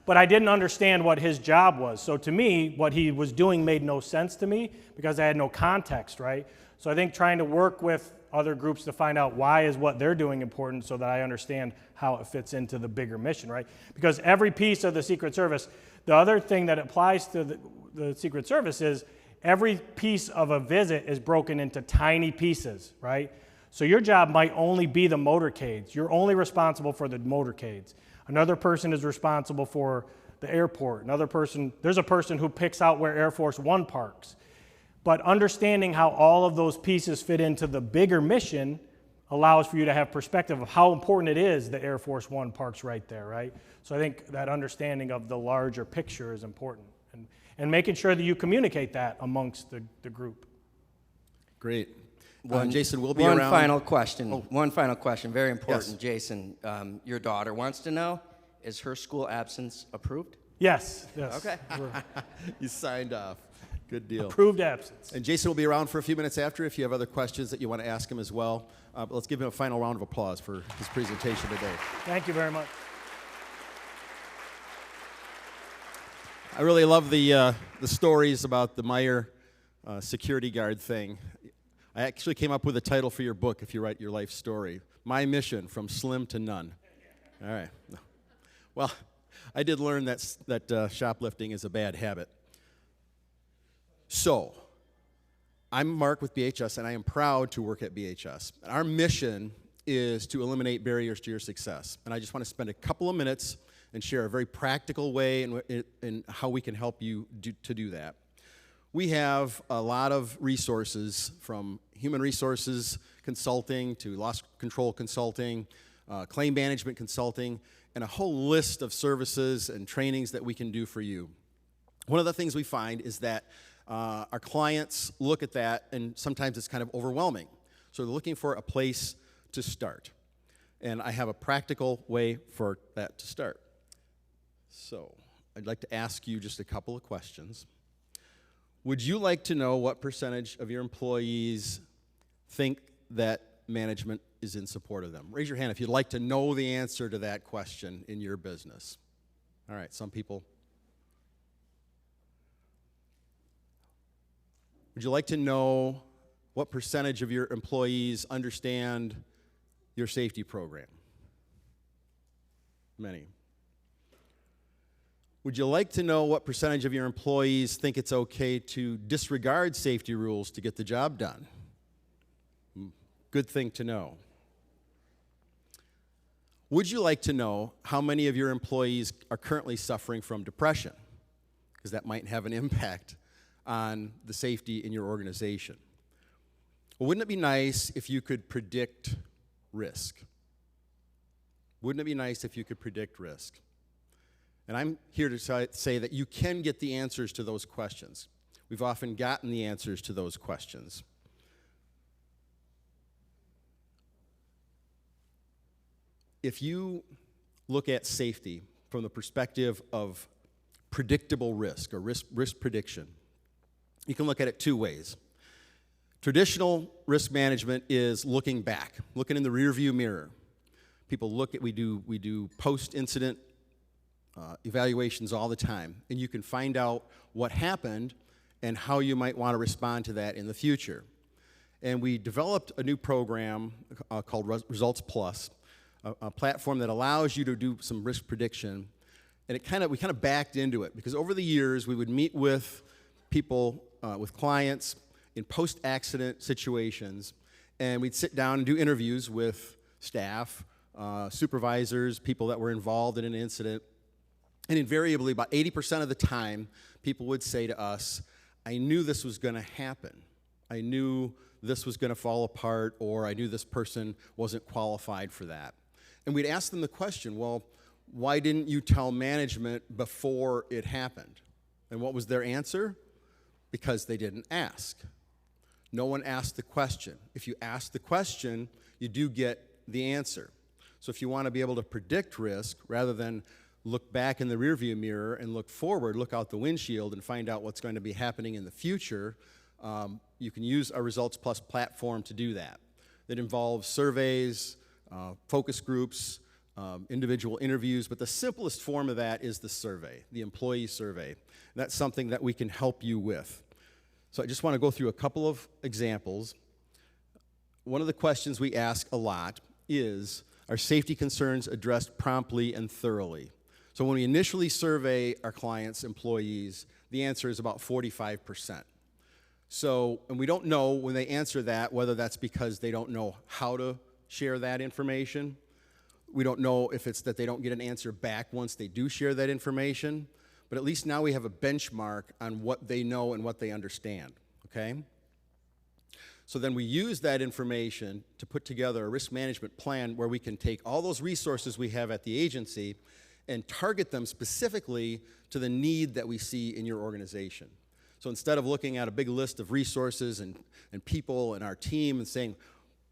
But I didn't understand what his job was. So to me, what he was doing made no sense to me because I had no context, right? So I think trying to work with other groups to find out why is what they're doing important so that I understand how it fits into the bigger mission, right? Because every piece of the Secret Service, the other thing that applies to the Secret Service is every piece of a visit is broken into tiny pieces, right? So your job might only be the motorcades. You're only responsible for the motorcades. Another person is responsible for the airport. There's a person who picks out where Air Force One parks. But understanding how all of those pieces fit into the bigger mission allows for you to have perspective of how important it is that Air Force One parks right there, right? So I think that understanding of the larger picture is important, and making sure that you communicate that amongst the group. Great. Jason, we'll be around. One final question. Oh. One final question, very important. Yes. Jason, your daughter wants to know, is her school absence approved? Yes. Okay. You signed off. Good deal. Approved absence. And Jason will be around for a few minutes after if you have other questions that you want to ask him as well. But let's give him a final round of applause for his presentation today. Thank you very much. I really love the stories about the Meyer security guard thing. I actually came up with a title for your book if you write your life story. My Mission, From Slim to None. All right. Well, I did learn that shoplifting is a bad habit. So, I'm Mark with BHS, and I am proud to work at BHS. Our mission is to eliminate barriers to your success. And I just want to spend a couple of minutes and share a very practical way in how we can help you to do that. We have a lot of resources, from human resources consulting to loss control consulting, claim management consulting, and a whole list of services and trainings that we can do for you. One of the things we find is that our clients look at that, and sometimes it's kind of overwhelming. So they're looking for a place to start. And I have a practical way for that to start. So I'd like to ask you just a couple of questions. Would you like to know what percentage of your employees think that management is in support of them? Raise your hand if you'd like to know the answer to that question in your business. All right, some people. Would you like to know what percentage of your employees understand your safety program? Many. Would you like to know what percentage of your employees think it's okay to disregard safety rules to get the job done? Good thing to know. Would you like to know how many of your employees are currently suffering from depression? Because that might have an impact on the safety in your organization. Well, wouldn't it be nice if you could predict risk? Wouldn't it be nice if you could predict risk? And I'm here to say that you can get the answers to those questions. We've often gotten the answers to those questions. If you look at safety from the perspective of predictable risk or risk prediction, you can look at it two ways. Traditional risk management is looking back, looking in the rearview mirror. People look at, we do post-incident evaluations all the time, and you can find out what happened and how you might want to respond to that in the future. And we developed a new program called Results Plus, a platform that allows you to do some risk prediction. And we kind of backed into it, because over the years we would meet with people, with clients in post-accident situations, and we'd sit down and do interviews with staff, supervisors, people that were involved in an incident. And invariably, about 80% of the time, people would say to us, I knew this was going to happen. I knew this was going to fall apart, or I knew this person wasn't qualified for that. And we'd ask them the question, well, why didn't you tell management before it happened? And what was their answer? Because they didn't ask. No one asked the question. If you ask the question, you do get the answer. So if you want to be able to predict risk, rather than look back in the rearview mirror and look forward, look out the windshield and find out what's going to be happening in the future, you can use our Results Plus platform to do that. That involves surveys, focus groups, individual interviews, but the simplest form of that is the survey, the employee survey. And that's something that we can help you with. So I just want to go through a couple of examples. One of the questions we ask a lot is, are safety concerns addressed promptly and thoroughly? So when we initially survey our clients' employees, the answer is about 45%. So, and we don't know when they answer that whether that's because they don't know how to share that information. We don't know if it's that they don't get an answer back once they do share that information. But at least now we have a benchmark on what they know and what they understand, okay? So then we use that information to put together a risk management plan where we can take all those resources we have at the agency and target them specifically to the need that we see in your organization. So instead of looking at a big list of resources and people and our team and saying,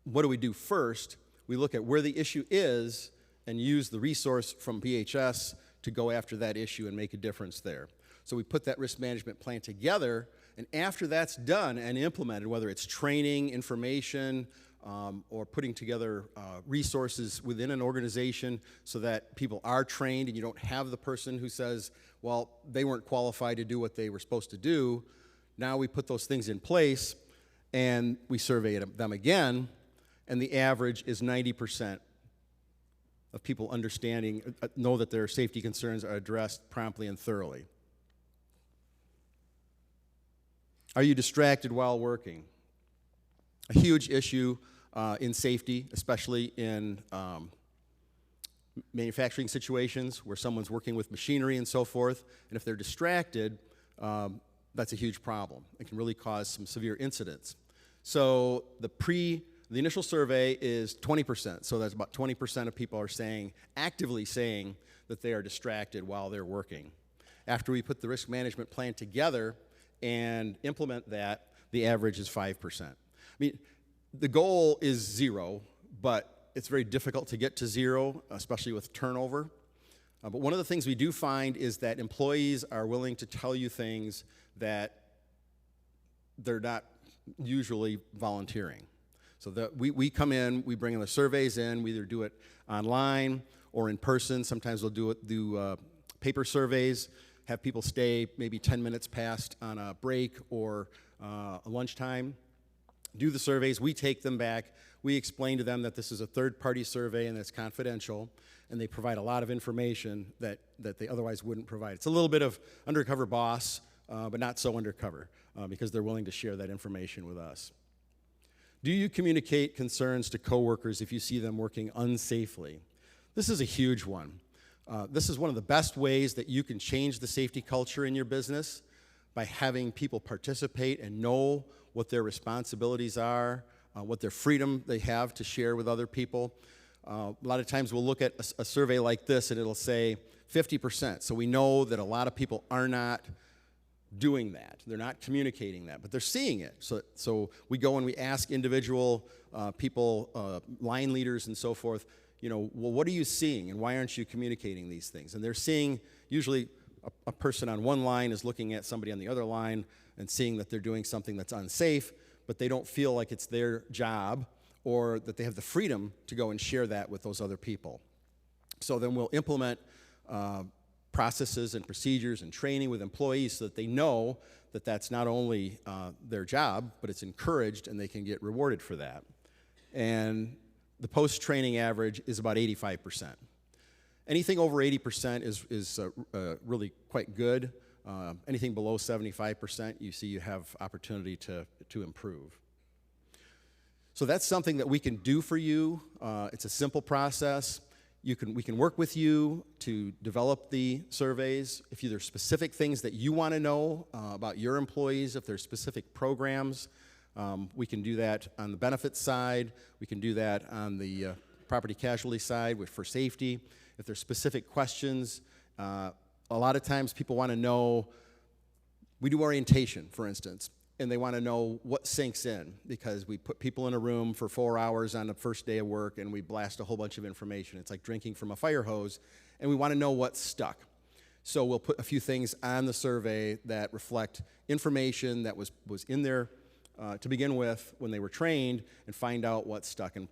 what do we do first? We look at where the issue is and use the resource from BHS to go after that issue and make a difference there. So we put that risk management plan together, and after that's done and implemented, whether it's training, information, or putting together resources within an organization so that people are trained and you don't have the person who says, well, they weren't qualified to do what they were supposed to do. Now we put those things in place and we survey them again, and the average is 90% of people understanding, know that their safety concerns are addressed promptly and thoroughly. Are you distracted while working? A huge issue in safety, especially in manufacturing situations where someone's working with machinery and so forth, and if they're distracted, that's a huge problem. It can really cause some severe incidents. So the initial survey is 20%, so that's about 20% of people are actively saying that they are distracted while they're working. After we put the risk management plan together and implement that, the average is 5%. I mean, the goal is 0, but it's very difficult to get to 0, especially with turnover. But one of the things we do find is that employees are willing to tell you things that they're not usually volunteering. So we come in, we bring in the surveys in, we either do it online or in person. Sometimes we'll do paper surveys, have people stay maybe 10 minutes past on a break or a lunchtime, do the surveys, we take them back, we explain to them that this is a third-party survey and it's confidential, and they provide a lot of information that they otherwise wouldn't provide. It's a little bit of undercover boss, but not so undercover, because they're willing to share that information with us. Do you communicate concerns to coworkers if you see them working unsafely? This is a huge one. This is one of the best ways that you can change the safety culture in your business, by having people participate and know what their responsibilities are, what their freedom they have to share with other people. A lot of times we'll look at a survey like this and it'll say 50%. So we know that a lot of people are not doing that. They're not communicating that, but they're seeing it. So we go and we ask individual people, line leaders and so forth, well, what are you seeing and why aren't you communicating these things? And they're seeing, usually a person on one line is looking at somebody on the other line and seeing that they're doing something that's unsafe, but they don't feel like it's their job or that they have the freedom to go and share that with those other people. So then we'll implement processes and procedures and training with employees so that they know that that's not only their job, but it's encouraged and they can get rewarded for that. And the post-training average is about 85%. Anything over 80% is really quite good. Anything below 75%, you see you have opportunity to improve. So that's something that we can do for you. It's a simple process. We can work with you to develop the surveys. If there's specific things that you want to know about your employees, if there's specific programs, we can do that on the benefits side. We can do that on the property casualty side for safety. If there's specific questions, a lot of times people want to know, we do orientation, for instance, and they want to know what sinks in, because we put people in a room for 4 hours on the first day of work and we blast a whole bunch of information. It's like drinking from a fire hose, and we want to know what's stuck. So we'll put a few things on the survey that reflect information that was in there to begin with when they were trained, and find out what's stuck. And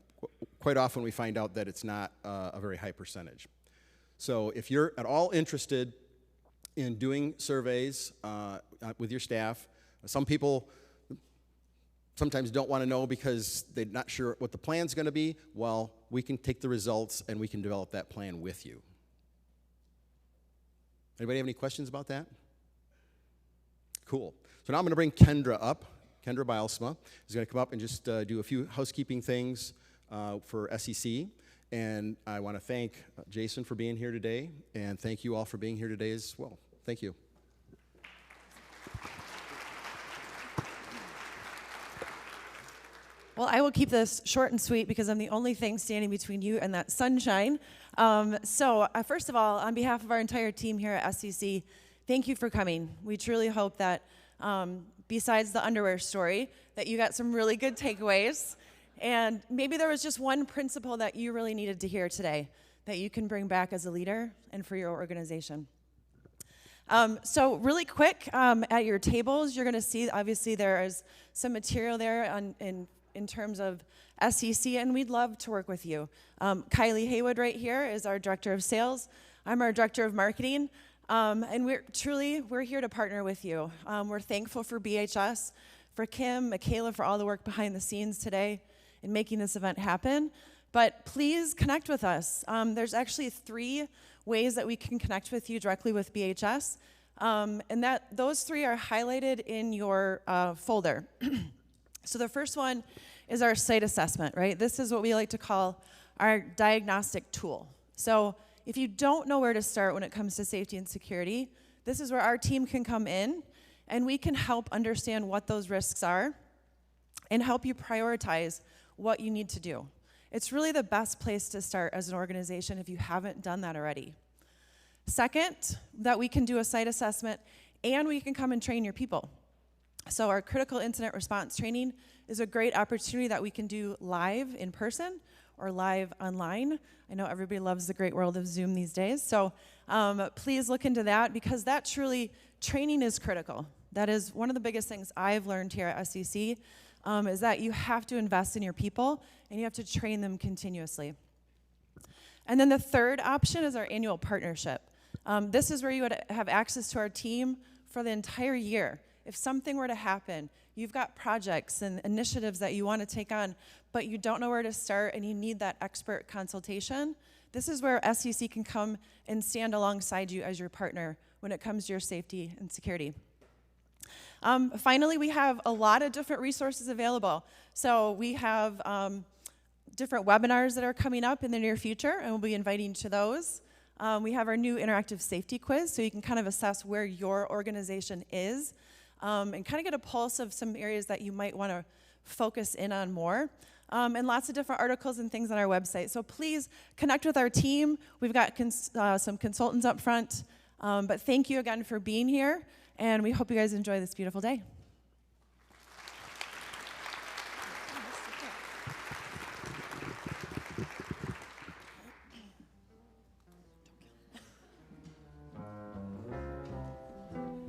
quite often we find out that it's not a very high percentage. So if you're at all interested in doing surveys with your staff, some people sometimes don't want to know because they're not sure what the plan's going to be. Well, we can take the results and we can develop that plan with you. Anybody have any questions about that? Cool. So now I'm going to bring Kendra up. Kendra Bilesma is going to come up and just do a few housekeeping things for SEC. And I want to thank Jason for being here today, and thank you all for being here today as well. Thank you. Well, I will keep this short and sweet because I'm the only thing standing between you and that sunshine. First of all, on behalf of our entire team here at SEC, thank you for coming. We truly hope that besides the underwear story, that you got some really good takeaways. And maybe there was just one principle that you really needed to hear today that you can bring back as a leader and for your organization. So really quick, at your tables, you're going to see, obviously, there is some material there in terms of SEC, and we'd love to work with you. Kylie Haywood right here is our Director of Sales. I'm our Director of Marketing, and we're here to partner with you. We're thankful for BHS, for Kim, Michaela, for all the work behind the scenes today in making this event happen. But please connect with us. There's actually 3 ways that we can connect with you directly with BHS, and those 3 are highlighted in your folder. So the first one is our site assessment, right? This is what we like to call our diagnostic tool. So if you don't know where to start when it comes to safety and security, this is where our team can come in and we can help understand what those risks are and help you prioritize what you need to do. It's really the best place to start as an organization if you haven't done that already. Second, that we can do a site assessment and we can come and train your people. So our critical incident response training is a great opportunity that we can do live in person or live online. I know everybody loves the great world of Zoom these days, so please look into that because that truly, training is critical. That is one of the biggest things I've learned here at SEC, is that you have to invest in your people and you have to train them continuously. And then the third option is our annual partnership. This is where you would have access to our team for the entire year. If something were to happen, you've got projects and initiatives that you want to take on, but you don't know where to start and you need that expert consultation, this is where SEC can come and stand alongside you as your partner when it comes to your safety and security. Finally, we have a lot of different resources available. So we have different webinars that are coming up in the near future, and we'll be inviting you to those. We have our new interactive safety quiz, so you can kind of assess where your organization is and kind of get a pulse of some areas that you might want to focus in on more. And lots of different articles and things on our website. So please connect with our team. We've got some consultants up front. But thank you again for being here, and we hope you guys enjoy this beautiful day.